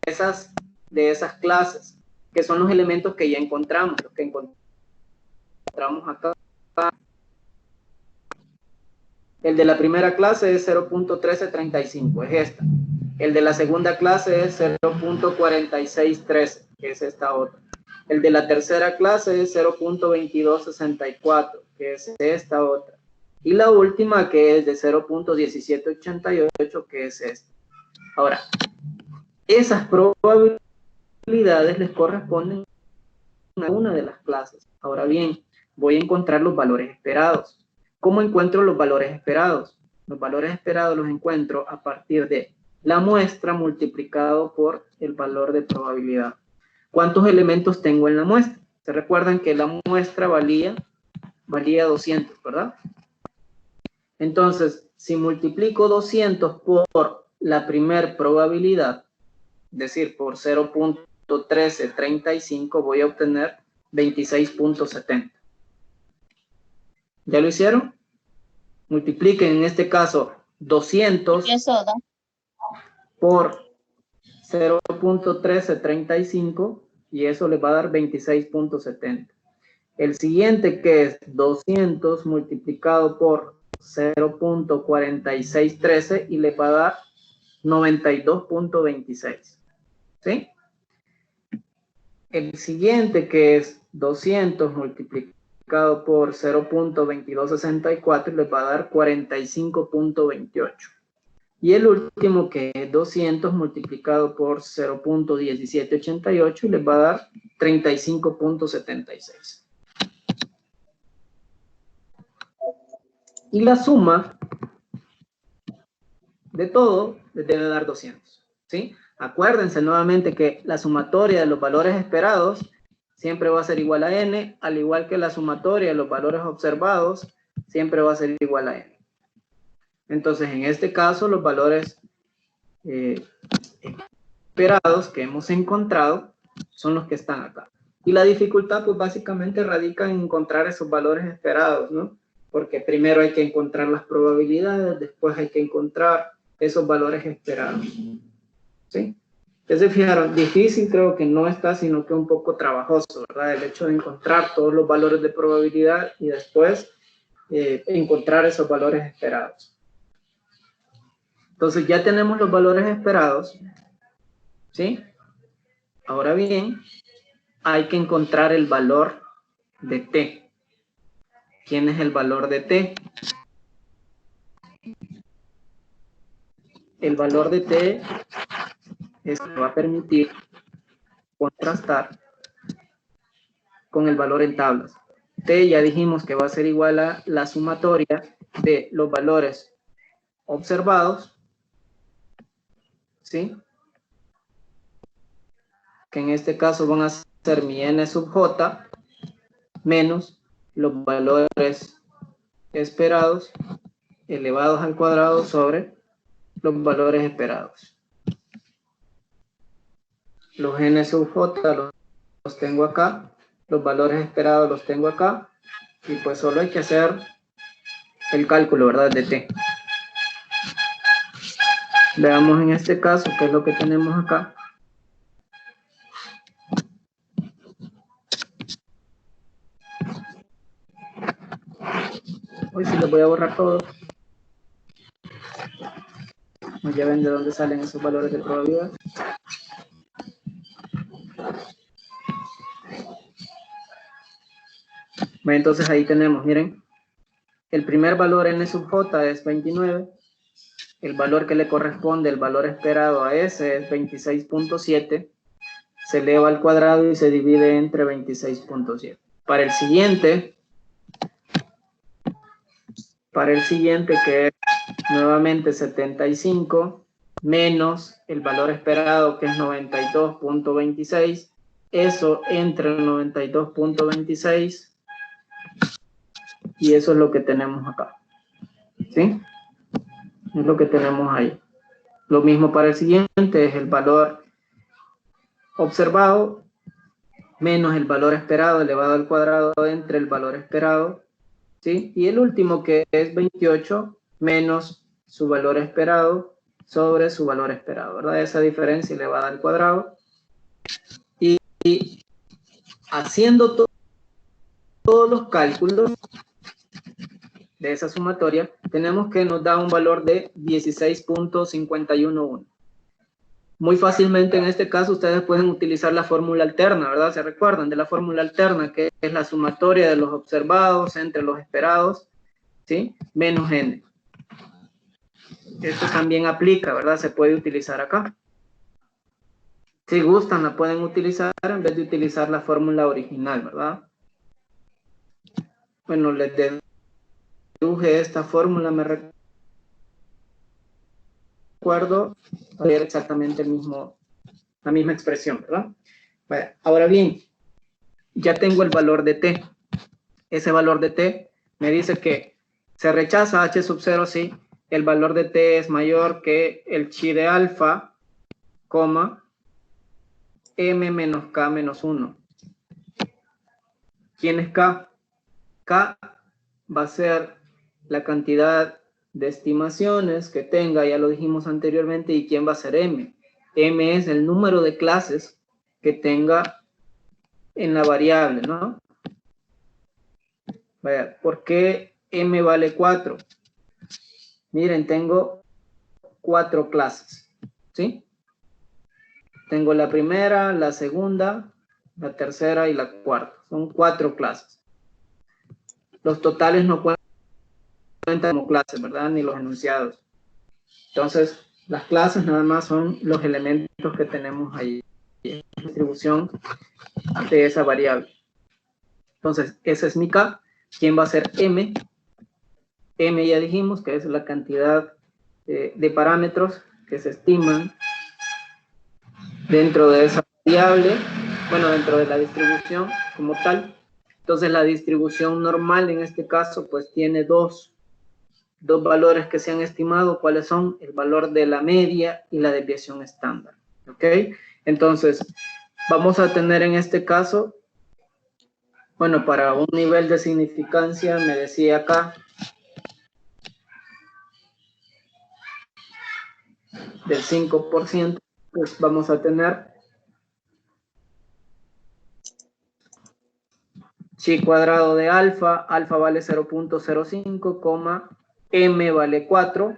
esas clases, que son los elementos que ya encontramos, los que encontramos acá. El de la primera clase es 0.1335, es esta. El de la segunda clase es 0.4613, que es esta otra. El de la tercera clase es 0.2264, que es esta otra. Y la última, que es de 0.1788, que es esta. Ahora, esas probabilidades les corresponden a una de las clases. Ahora bien, voy a encontrar los valores esperados. ¿Cómo encuentro los valores esperados? Los valores esperados los encuentro a partir de la muestra multiplicado por el valor de probabilidad. ¿Cuántos elementos tengo en la muestra? Se recuerdan que la muestra valía 200, ¿verdad? Entonces, si multiplico 200 por la primer probabilidad, es decir, por 0.1335, voy a obtener 26.70. ¿Ya lo hicieron? Multipliquen en este caso 200 Eso da. por 0.1335 y eso les va a dar 26.70. El siguiente, que es 200 multiplicado por 0.4613 y le va a dar 92.26. ¿Sí? El siguiente, que es 200 multiplicado por 0.2264 les va a dar 45.28. Y el último, que es 200 multiplicado por 0.1788 les va a dar 35.76. Y la suma de todo les debe dar 200. ¿Sí? Acuérdense nuevamente que la sumatoria de los valores esperados siempre va a ser igual a n, al igual que la sumatoria de los valores observados siempre va a ser igual a n. Entonces, en este caso, los valores esperados que hemos encontrado son los que están acá. Y la dificultad, pues básicamente radica en encontrar esos valores esperados, ¿no? Porque primero hay que encontrar las probabilidades, después hay que encontrar esos valores esperados. ¿Sí? Ya se fijaron, difícil creo que no está, sino que un poco trabajoso, ¿verdad? El hecho de encontrar todos los valores de probabilidad y después encontrar esos valores esperados. Entonces ya tenemos los valores esperados, ¿sí? Ahora bien, hay que encontrar el valor de t. ¿Quién es el valor de t? El valor de t es que va a permitir contrastar con el valor en tablas. T ya dijimos que va a ser igual a la sumatoria de los valores observados, ¿sí? Que en este caso van a ser mi n sub j menos los valores esperados elevados al cuadrado sobre los valores esperados. Los n sub j los tengo acá, los valores esperados los tengo acá, y pues solo hay que hacer el cálculo, ¿verdad?, de t. Veamos en este caso qué es lo que tenemos acá. Hoy sí les voy a borrar todo. Ya ven de dónde salen esos valores de probabilidad. Bueno, entonces ahí tenemos, miren, el primer valor n sub j es 29, el valor que le corresponde, el valor esperado a ese es 26.7, se eleva al cuadrado y se divide entre 26.7. Para el siguiente que es nuevamente 75 menos el valor esperado que es 92.26, eso entre el 92.26 y eso es lo que tenemos acá, ¿sí? Es lo que tenemos ahí. Lo mismo para el siguiente, es el valor observado menos el valor esperado elevado al cuadrado entre el valor esperado, ¿sí? Y el último que es 28 menos su valor esperado sobre su valor esperado, ¿verdad? Esa diferencia elevada al cuadrado. Y haciendo todos los cálculos de esa sumatoria, tenemos que nos da un valor de 16.511. Muy fácilmente en este caso ustedes pueden utilizar la fórmula alterna, ¿verdad? ¿Se recuerdan de la fórmula alterna, que es la sumatoria de los observados entre los esperados, ¿sí? Menos n. Esto también aplica, ¿verdad? Se puede utilizar acá. Si gustan, la pueden utilizar en vez de utilizar la fórmula original, ¿verdad? Bueno, les deduje esta fórmula, me recuerdo, era exactamente la misma expresión, ¿verdad? Bueno, ahora bien, ya tengo el valor de t. Ese valor de t me dice que se rechaza h sub 0 si el valor de t es mayor que el chi de alfa, coma, m menos k menos 1. ¿Quién es k? K va a ser la cantidad de estimaciones que tenga, ya lo dijimos anteriormente, y ¿quién va a ser m? M es el número de clases que tenga en la variable, ¿no? Vaya, ¿por qué m vale 4? Miren, tengo 4 clases, ¿sí? Tengo la primera, la segunda, la tercera y la cuarta. Son 4 clases. Los totales no cuentan como clases, ¿verdad? Ni los enunciados. Entonces, las clases nada más son los elementos que tenemos ahí en la distribución de esa variable. Entonces, ese es mi K. ¿Quién va a ser M? M ya dijimos que es la cantidad de parámetros que se estiman dentro de esa variable, bueno, dentro de la distribución como tal. Entonces, la distribución normal en este caso, pues tiene dos valores que se han estimado. ¿Cuáles son? El valor de la media y la desviación estándar. ¿Ok? Entonces, vamos a tener en este caso, bueno, para un nivel de significancia, me decía acá, del 5%, pues vamos a tener chi cuadrado de alfa, alfa vale 0.05, m vale 4,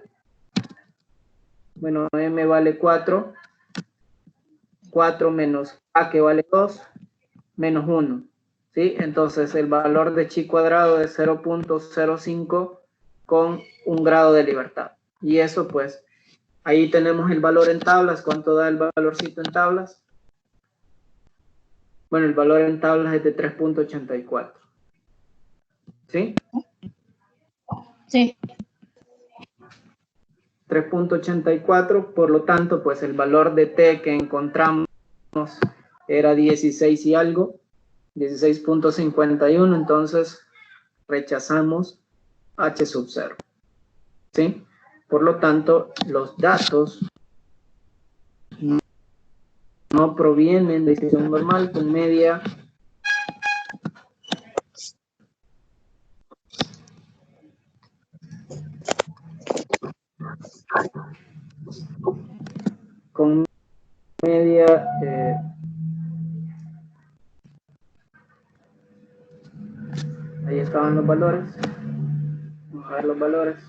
bueno, m vale 4, 4 menos a que vale 2, menos 1, ¿sí? Entonces el valor de chi cuadrado es 0.05 con un grado de libertad. Y eso pues, ahí tenemos el valor en tablas. ¿Cuánto da el valorcito en tablas? Bueno, el valor en tablas es de 3.84. ¿Sí? Sí. 3.84, por lo tanto, pues el valor de t que encontramos era 16 y algo, 16.51, entonces rechazamos h sub 0. ¿Sí? Por lo tanto, los datos no provienen de distribución normal con media ahí estaban los valores. Vamos a ver los valores.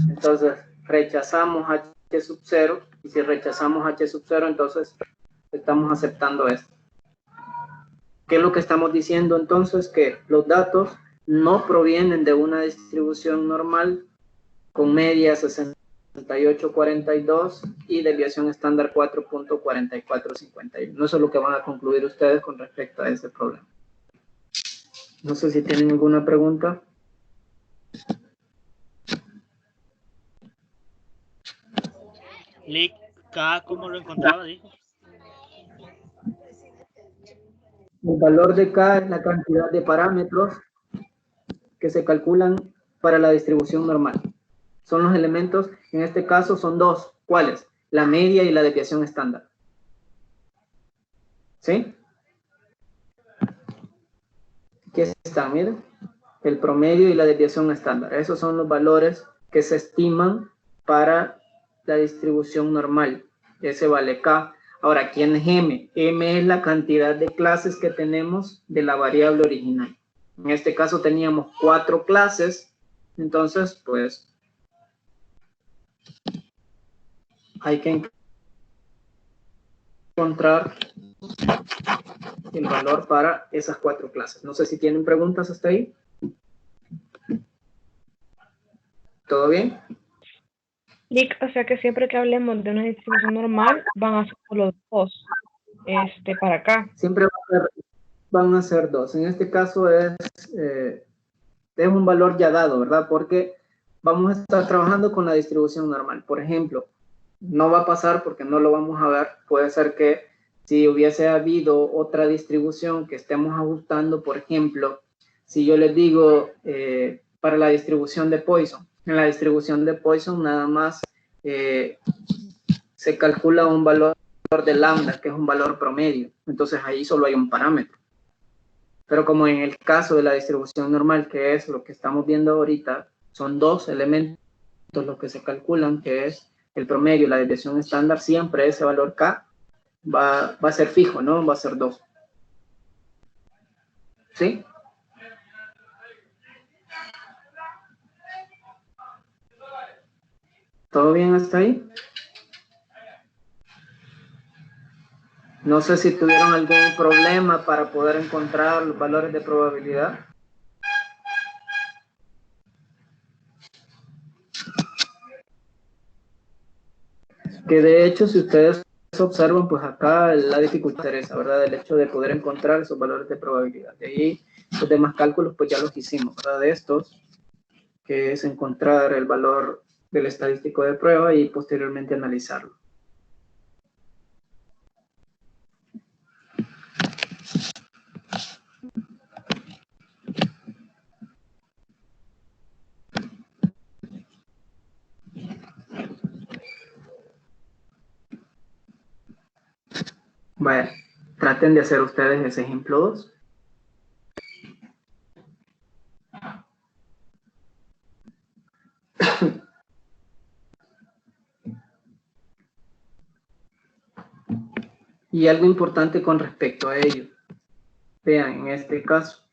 Entonces, rechazamos h sub 0, y si rechazamos h sub 0, entonces estamos aceptando esto. ¿Qué es lo que estamos diciendo entonces? Que los datos no provienen de una distribución normal con media 68.42 y desviación estándar 4.4451. Eso es lo que van a concluir ustedes con respecto a ese problema. No sé si tienen alguna pregunta. Lick, K, ¿cómo lo encontraba? Dijo. El valor de K es la cantidad de parámetros que se calculan para la distribución normal. Son los elementos, en este caso son dos. ¿Cuáles? La media y la desviación estándar. ¿Sí? Aquí están, miren. El promedio y la desviación estándar. Esos son los valores que se estiman para la distribución normal. Ese vale K. Ahora, ¿quién es M? M es la cantidad de clases que tenemos de la variable original. En este caso teníamos 4 clases. Entonces, pues, hay que encontrar el valor para esas 4 clases. No sé si tienen preguntas hasta ahí. ¿Todo bien? Lick, o sea que siempre que hablemos de una distribución normal, van a ser los dos, para acá. Siempre van a ser dos. En este caso es un valor ya dado, ¿verdad? Porque vamos a estar trabajando con la distribución normal. Por ejemplo, no va a pasar porque no lo vamos a ver. Puede ser que si hubiese habido otra distribución que estemos ajustando, por ejemplo, si yo les digo para la distribución de Poisson, en la distribución de Poisson nada más se calcula un valor de lambda, que es un valor promedio. Entonces ahí solo hay un parámetro. Pero como en el caso de la distribución normal, que es lo que estamos viendo ahorita, son dos elementos los que se calculan, que es el promedio y la desviación estándar, siempre ese valor K va a ser fijo, ¿no? Va a ser 2. ¿Sí? ¿Todo bien hasta ahí? No sé si tuvieron algún problema para poder encontrar los valores de probabilidad. Que de hecho, si ustedes observan, pues acá la dificultad es esa, ¿verdad? El hecho de poder encontrar esos valores de probabilidad. De ahí, los demás cálculos, pues ya los hicimos, ¿verdad? De estos, que es encontrar el valor del estadístico de prueba y posteriormente analizarlo. Vaya, traten de hacer ustedes ese ejemplo 2. Y algo importante con respecto a ello. Vean, en este caso,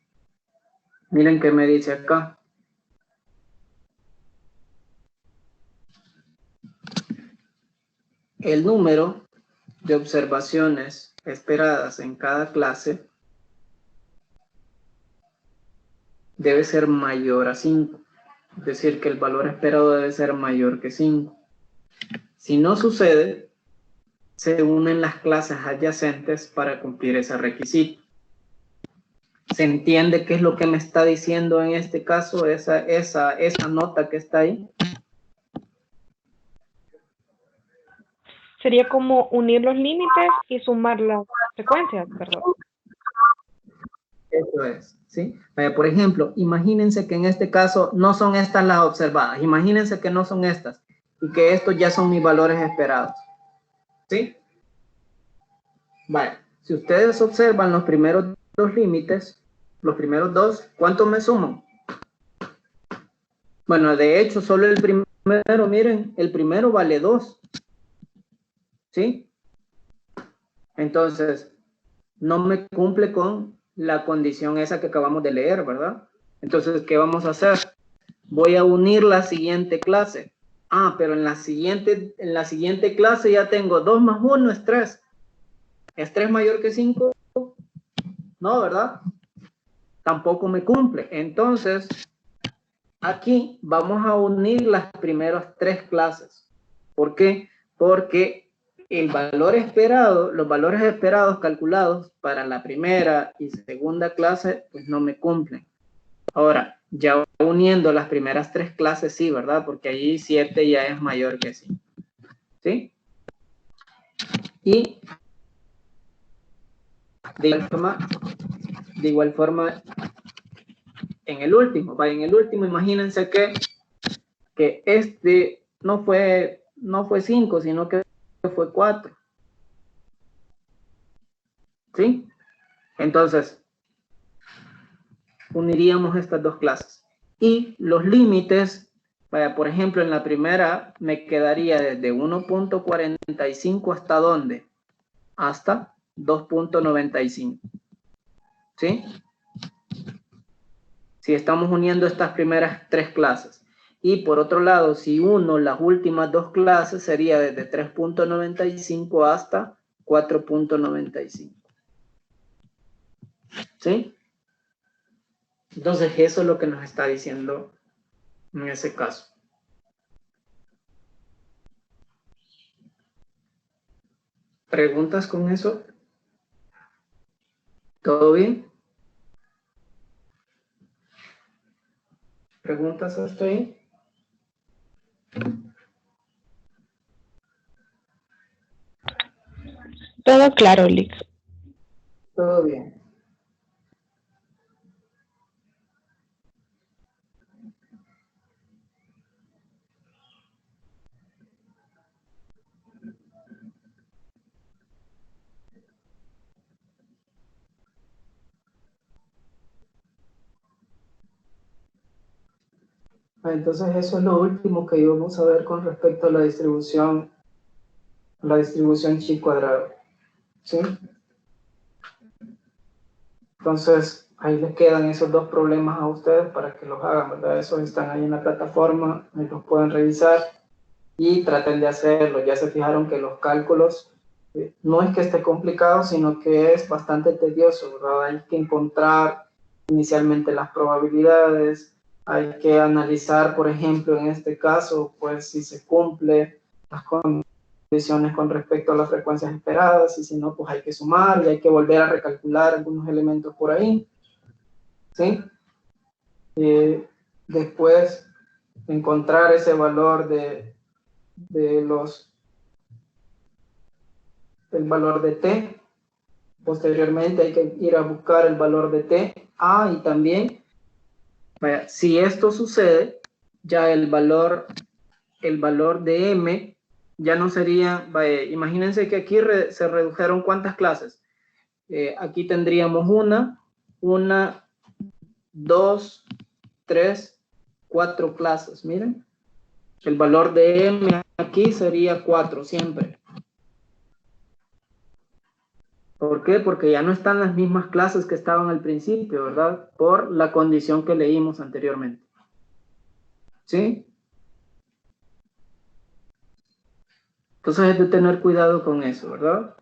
miren qué me dice acá. El número de observaciones esperadas en cada clase debe ser mayor a 5. Es decir, que el valor esperado debe ser mayor que 5. Si no sucede, se unen las clases adyacentes para cumplir ese requisito. ¿Se entiende qué es lo que me está diciendo en este caso esa nota que está ahí? Sería como unir los límites y sumar las frecuencias, perdón. Eso es, ¿sí? Por ejemplo, imagínense que en este caso no son estas las observadas. Imagínense que no son estas y que estos ya son mis valores esperados. ¿Sí? Vale. Si ustedes observan los primeros dos límites, los primeros dos, ¿cuántos me suman? Bueno, de hecho, solo el primero, miren, el primero vale 2. ¿Sí? Entonces, no me cumple con la condición esa que acabamos de leer, ¿verdad? Entonces, ¿qué vamos a hacer? Voy a unir la siguiente clase. Ah, pero en la siguiente clase ya tengo 2 más 1 es 3. ¿Es 3 mayor que 5? No, ¿verdad? Tampoco me cumple. Entonces, aquí vamos a unir las primeras 3 clases. ¿Por qué? Porque el valor esperado, los valores esperados calculados para la primera y segunda clase, pues no me cumplen. Ahora, ya uniendo las primeras 3 clases, sí, ¿verdad? Porque ahí 7 ya es mayor que 5. ¿Sí? Y de igual forma, en el último, imagínense que este no fue 5, sino que fue 4. ¿Sí? Entonces, uniríamos estas 2 clases. Y los límites, vaya, por ejemplo, en la primera me quedaría desde 1.45 hasta ¿dónde? Hasta 2.95. ¿Sí? Si estamos uniendo estas primeras 3 clases. Y por otro lado, si uno las últimas 2 clases, sería desde 3.95 hasta 4.95. ¿Sí? Entonces, eso es lo que nos está diciendo en ese caso. ¿Preguntas con eso? ¿Todo bien? ¿Preguntas hasta ahí? Todo claro, Lick. Todo bien. Entonces eso es lo último que íbamos a ver con respecto a la distribución chi cuadrado. ¿Sí? Entonces ahí les quedan esos 2 problemas a ustedes para que los hagan, ¿verdad? Esos están ahí en la plataforma, ahí los pueden revisar y traten de hacerlo. Ya se fijaron que los cálculos no es que esté complicado, sino que es bastante tedioso, ¿verdad? Hay que encontrar inicialmente las probabilidades, hay que analizar, por ejemplo, en este caso, pues si se cumple las condiciones con respecto a las frecuencias esperadas, y si no, pues hay que sumar y hay que volver a recalcular algunos elementos por ahí, ¿sí? Después, encontrar ese valor el valor de t. Posteriormente hay que ir a buscar el valor de t. Ah, y también, vaya, si esto sucede, ya el valor de m ya no sería, vaya, imagínense que aquí se redujeron ¿cuántas clases? Aquí tendríamos 1, 2, 3, 4 clases, miren. El valor de m aquí sería 4 siempre. ¿Por qué? Porque ya no están las mismas clases que estaban al principio, ¿verdad? Por la condición que leímos anteriormente. ¿Sí? Entonces hay que tener cuidado con eso, ¿verdad?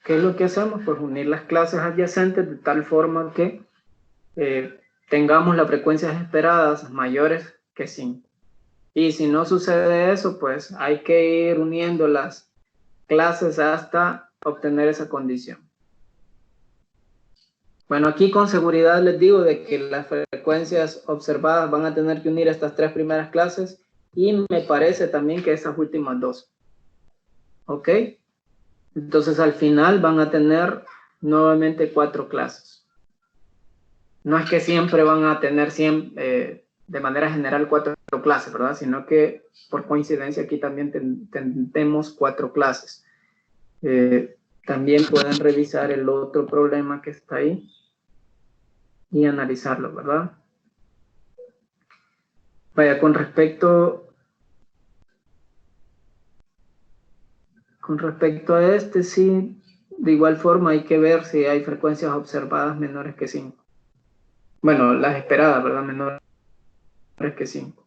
¿Qué es lo que hacemos? Pues unir las clases adyacentes de tal forma que tengamos las frecuencias esperadas mayores que 5. Y si no sucede eso, pues hay que ir uniendo las clases hasta obtener esa condición. Bueno, aquí con seguridad les digo de que las frecuencias observadas van a tener que unir estas 3 primeras clases y me parece también que esas últimas 2. ¿Ok? Entonces al final van a tener nuevamente 4 clases. No es que siempre van a tener de manera general 4 clases, ¿verdad? Sino que por coincidencia aquí también tenemos 4 clases. También pueden revisar el otro problema que está ahí y analizarlo, ¿verdad? Vaya, con respecto a este, sí, de igual forma hay que ver si hay frecuencias observadas menores que 5. Bueno, las esperadas, ¿verdad? Menores que 5.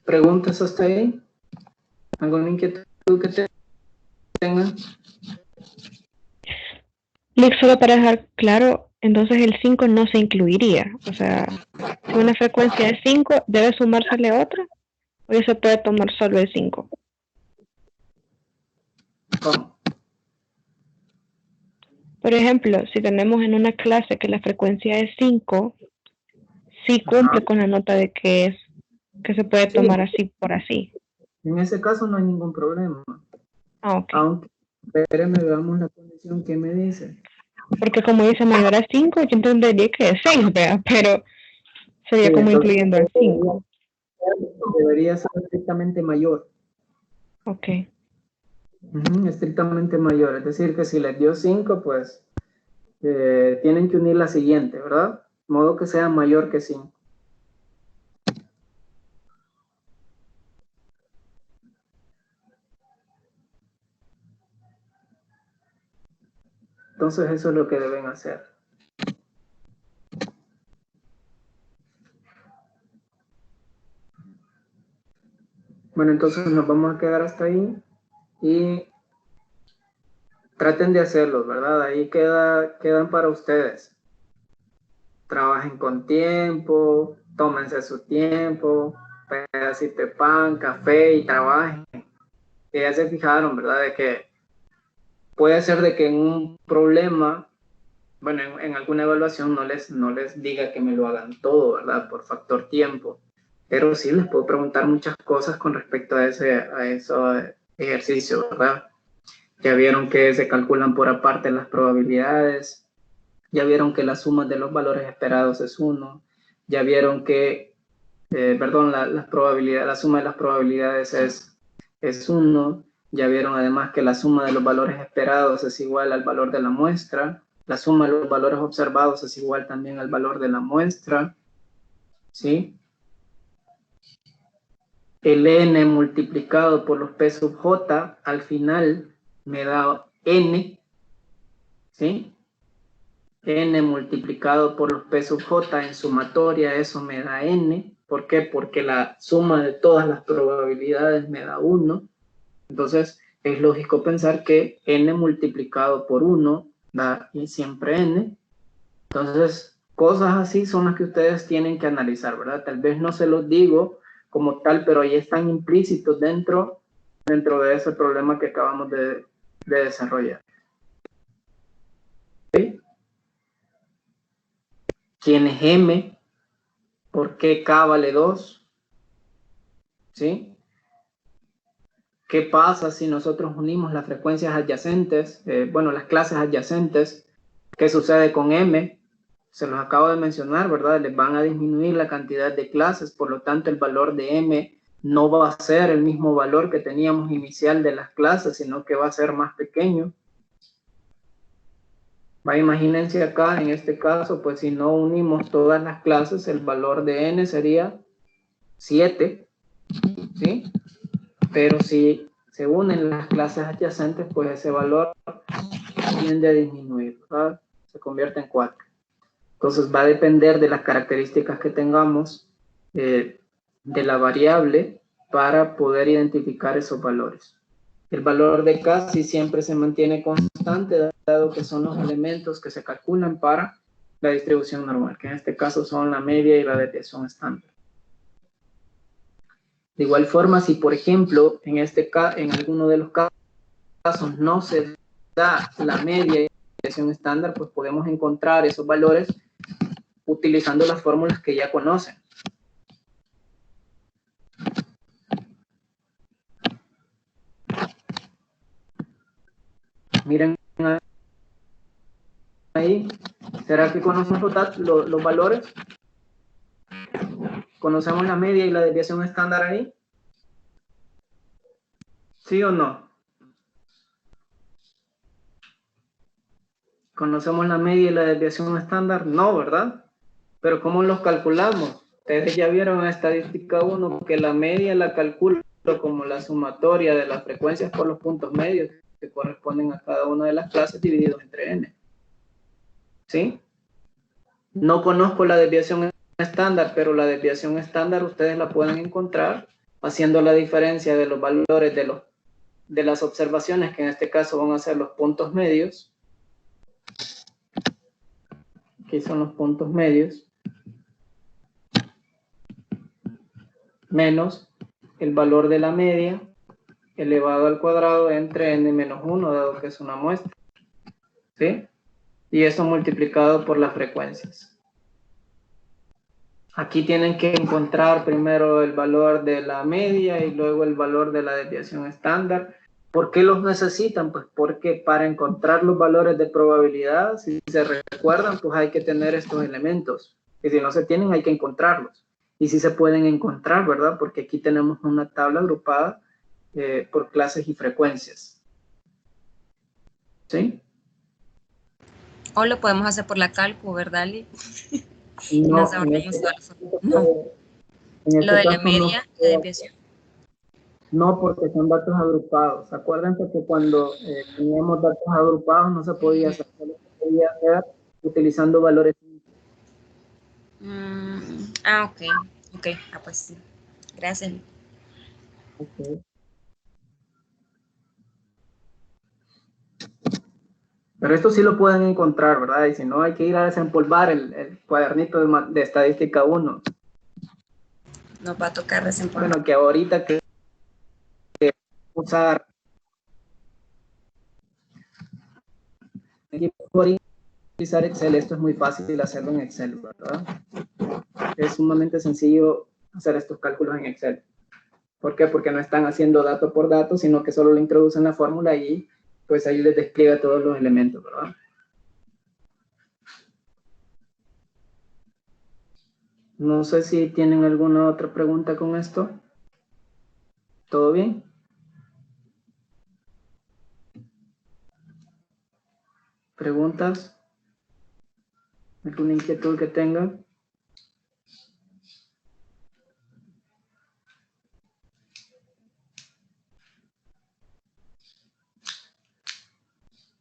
¿Preguntas hasta ahí? ¿Alguna inquietud que tengan? Lick, solo para dejar claro, entonces el 5 no se incluiría. O sea, si una frecuencia es 5, ¿debe sumársele otra? ¿O ya se puede tomar solo el 5? ¿Cómo? Por ejemplo, si tenemos en una clase que la frecuencia es 5, sí cumple con la nota de que se puede tomar así por así. En ese caso no hay ningún problema. Ah, ok. Aunque, espéreme, veamos la condición que me dice. Porque como dice mayor a 5, yo entendería que es 6, ¿verdad? Pero sería Sí, como entonces, incluyendo el 5. debería ser estrictamente mayor. Ok. Estrictamente mayor. Es decir, que si les dio 5, pues tienen que unir la siguiente, ¿verdad? De modo que sea mayor que 5. Entonces eso es lo que deben hacer. Bueno, entonces nos vamos a quedar hasta ahí y traten de hacerlo, ¿verdad? Ahí quedan para ustedes. Trabajen con tiempo, tómense su tiempo, pedacito de pan, café y trabajen. Que ya se fijaron, ¿verdad? De que puede ser de que en un problema, bueno, en alguna evaluación no les diga que me lo hagan todo, ¿verdad? Por factor tiempo. Pero sí les puedo preguntar muchas cosas con respecto a ese ejercicio, ¿verdad? Ya vieron que se calculan por aparte las probabilidades, ya vieron que la suma de los valores esperados es 1, ya vieron que, la suma de las probabilidades es 1, ya vieron además que la suma de los valores esperados es igual al valor de la muestra, la suma de los valores observados es igual también al valor de la muestra, ¿sí? El n multiplicado por los p sub j al final me da n, ¿sí? N multiplicado por los p sub j en sumatoria, eso me da n. ¿Por qué? Porque la suma de todas las probabilidades me da 1. Entonces, es lógico pensar que n multiplicado por 1 da siempre n. Entonces, cosas así son las que ustedes tienen que analizar, ¿verdad? Tal vez no se los digo como tal, pero ahí están implícitos dentro de ese problema que acabamos de desarrollar. ¿Sí? ¿Quién es m? ¿Por qué k vale 2? ¿Sí? ¿Qué pasa si nosotros unimos las frecuencias adyacentes? Las clases adyacentes. ¿Qué sucede con m? Se los acabo de mencionar, ¿verdad? Les van a disminuir la cantidad de clases, por lo tanto el valor de m no va a ser el mismo valor que teníamos inicial de las clases, sino que va a ser más pequeño. Imagínense acá, en este caso, pues si no unimos todas las clases, el valor de n sería 7, ¿sí? Pero si se unen las clases adyacentes, pues ese valor tiende a disminuir, ¿verdad? Se convierte en 4. Entonces va a depender de las características que tengamos de la variable para poder identificar esos valores. El valor de k sí siempre se mantiene constante, dado que son los elementos que se calculan para la distribución normal, que en este caso son la media y la desviación estándar. De igual forma, si por ejemplo, en alguno de los casos no se da la media y la desviación estándar, pues podemos encontrar esos valores utilizando las fórmulas que ya conocen. Miren ahí, ¿será que conocemos los valores? ¿Conocemos la media y la desviación estándar ahí? ¿Sí o no? ¿Conocemos la media y la desviación estándar? No, ¿verdad? Pero ¿cómo los calculamos? Ustedes ya vieron en estadística 1 que la media la calculo como la sumatoria de las frecuencias por los puntos medios que corresponden a cada una de las clases divididos entre n. ¿Sí? No conozco la desviación estándar, pero la desviación estándar ustedes la pueden encontrar haciendo la diferencia de los valores de las observaciones, que en este caso van a ser los puntos medios. Aquí son los puntos medios. Menos el valor de la media elevado al cuadrado entre n menos 1, dado que es una muestra. ¿Sí? Y eso multiplicado por las frecuencias. Aquí tienen que encontrar primero el valor de la media y luego el valor de la desviación estándar. ¿Por qué los necesitan? Pues porque para encontrar los valores de probabilidad, si se recuerdan, pues hay que tener estos elementos. Y si no se tienen, hay que encontrarlos. Y si se pueden encontrar, ¿verdad? Porque aquí tenemos una tabla agrupada por clases y frecuencias. ¿Sí? O lo podemos hacer por la cálculo, ¿verdad, Ali? No, No. Lo de la media, la desviación. No, porque son datos agrupados. Acuérdense que cuando teníamos datos agrupados no se podía hacer, solo se podía hacer utilizando valores. Ok, pues sí. Gracias. Okay. Pero esto sí lo pueden encontrar, ¿verdad? Y si no, hay que ir a desempolvar el cuadernito de estadística 1. Nos va a tocar desempolvar. Bueno, que ahorita que usar utilizar Excel, esto es muy fácil hacerlo en Excel, ¿verdad? Es sumamente sencillo hacer estos cálculos en Excel. ¿Por qué? Porque no están haciendo dato por dato, sino que solo le introducen la fórmula y pues ahí les despliega todos los elementos, ¿verdad? No sé si tienen alguna otra pregunta con esto. ¿Todo bien? ¿Preguntas? ¿Alguna inquietud que tengan?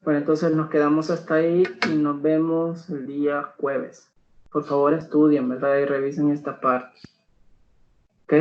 Bueno, entonces nos quedamos hasta ahí y nos vemos el día jueves. Por favor, estudien, ¿verdad? Y revisen esta parte. ¿Ok?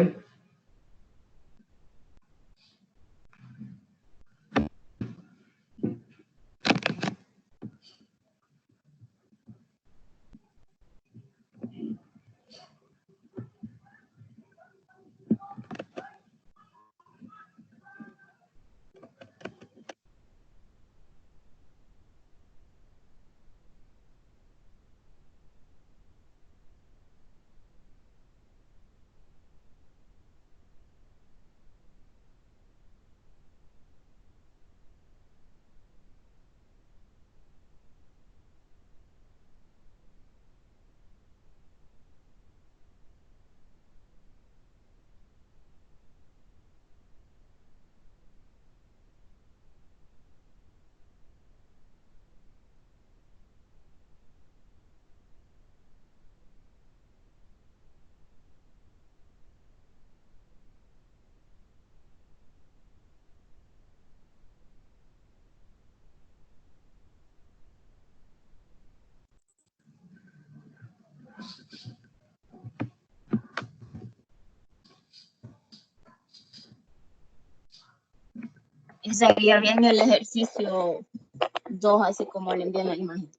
Y seguía bien el ejercicio 2, así como le envían la imagen.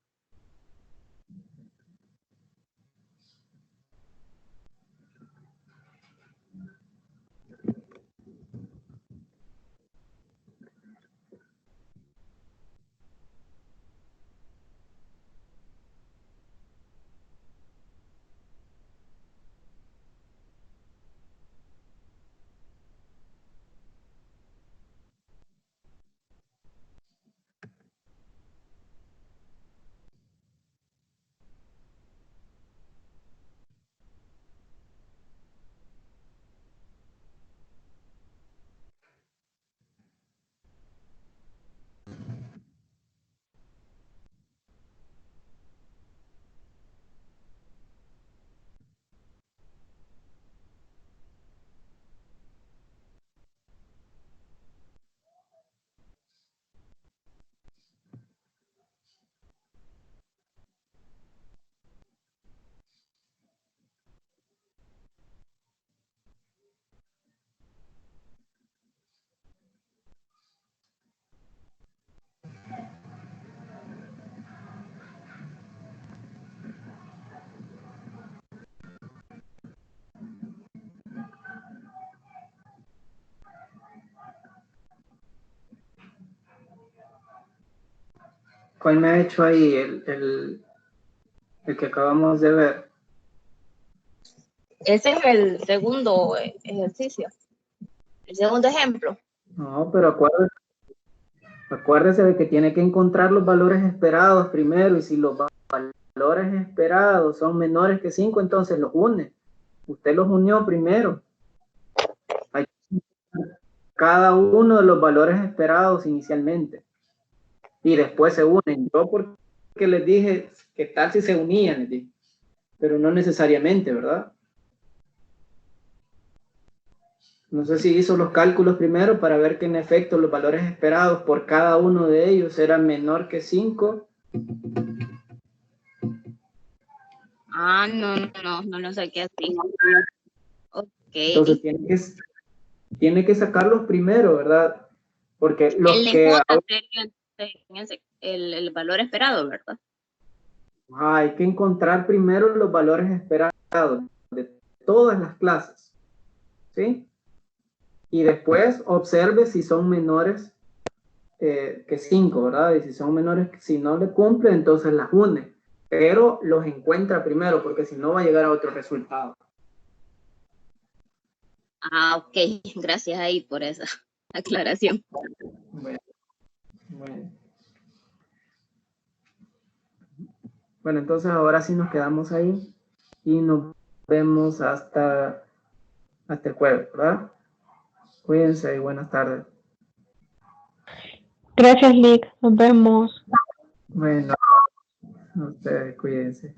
¿Cuál me ha hecho ahí el que acabamos de ver? Ese es el segundo ejercicio. El segundo ejemplo. No, pero acuérdese de que tiene que encontrar los valores esperados primero, y si los valores esperados son menores que 5, entonces los une. Usted los unió primero. Hay que encontrar cada uno de los valores esperados inicialmente. Y después se unen. Yo porque les dije que tal si se unían, les dije. Pero no necesariamente, ¿verdad? No sé si hizo los cálculos primero para ver que en efecto los valores esperados por cada uno de ellos eran menor que 5. Ah, no lo saqué así. Ok. Entonces tiene que sacarlos primero, ¿verdad? Porque los El que... sería el valor esperado, ¿verdad? Hay que encontrar primero los valores esperados de todas las clases, ¿sí? Y después observe si son menores que 5, ¿verdad? Y si son menores, si no le cumple, entonces las une. Pero los encuentra primero, porque si no va a llegar a otro resultado. Ah, ok. Gracias ahí por esa aclaración. Bueno, entonces ahora sí nos quedamos ahí y nos vemos hasta el jueves, ¿verdad? Cuídense y buenas tardes. Gracias, Lick. Nos vemos. Bueno, ustedes cuídense.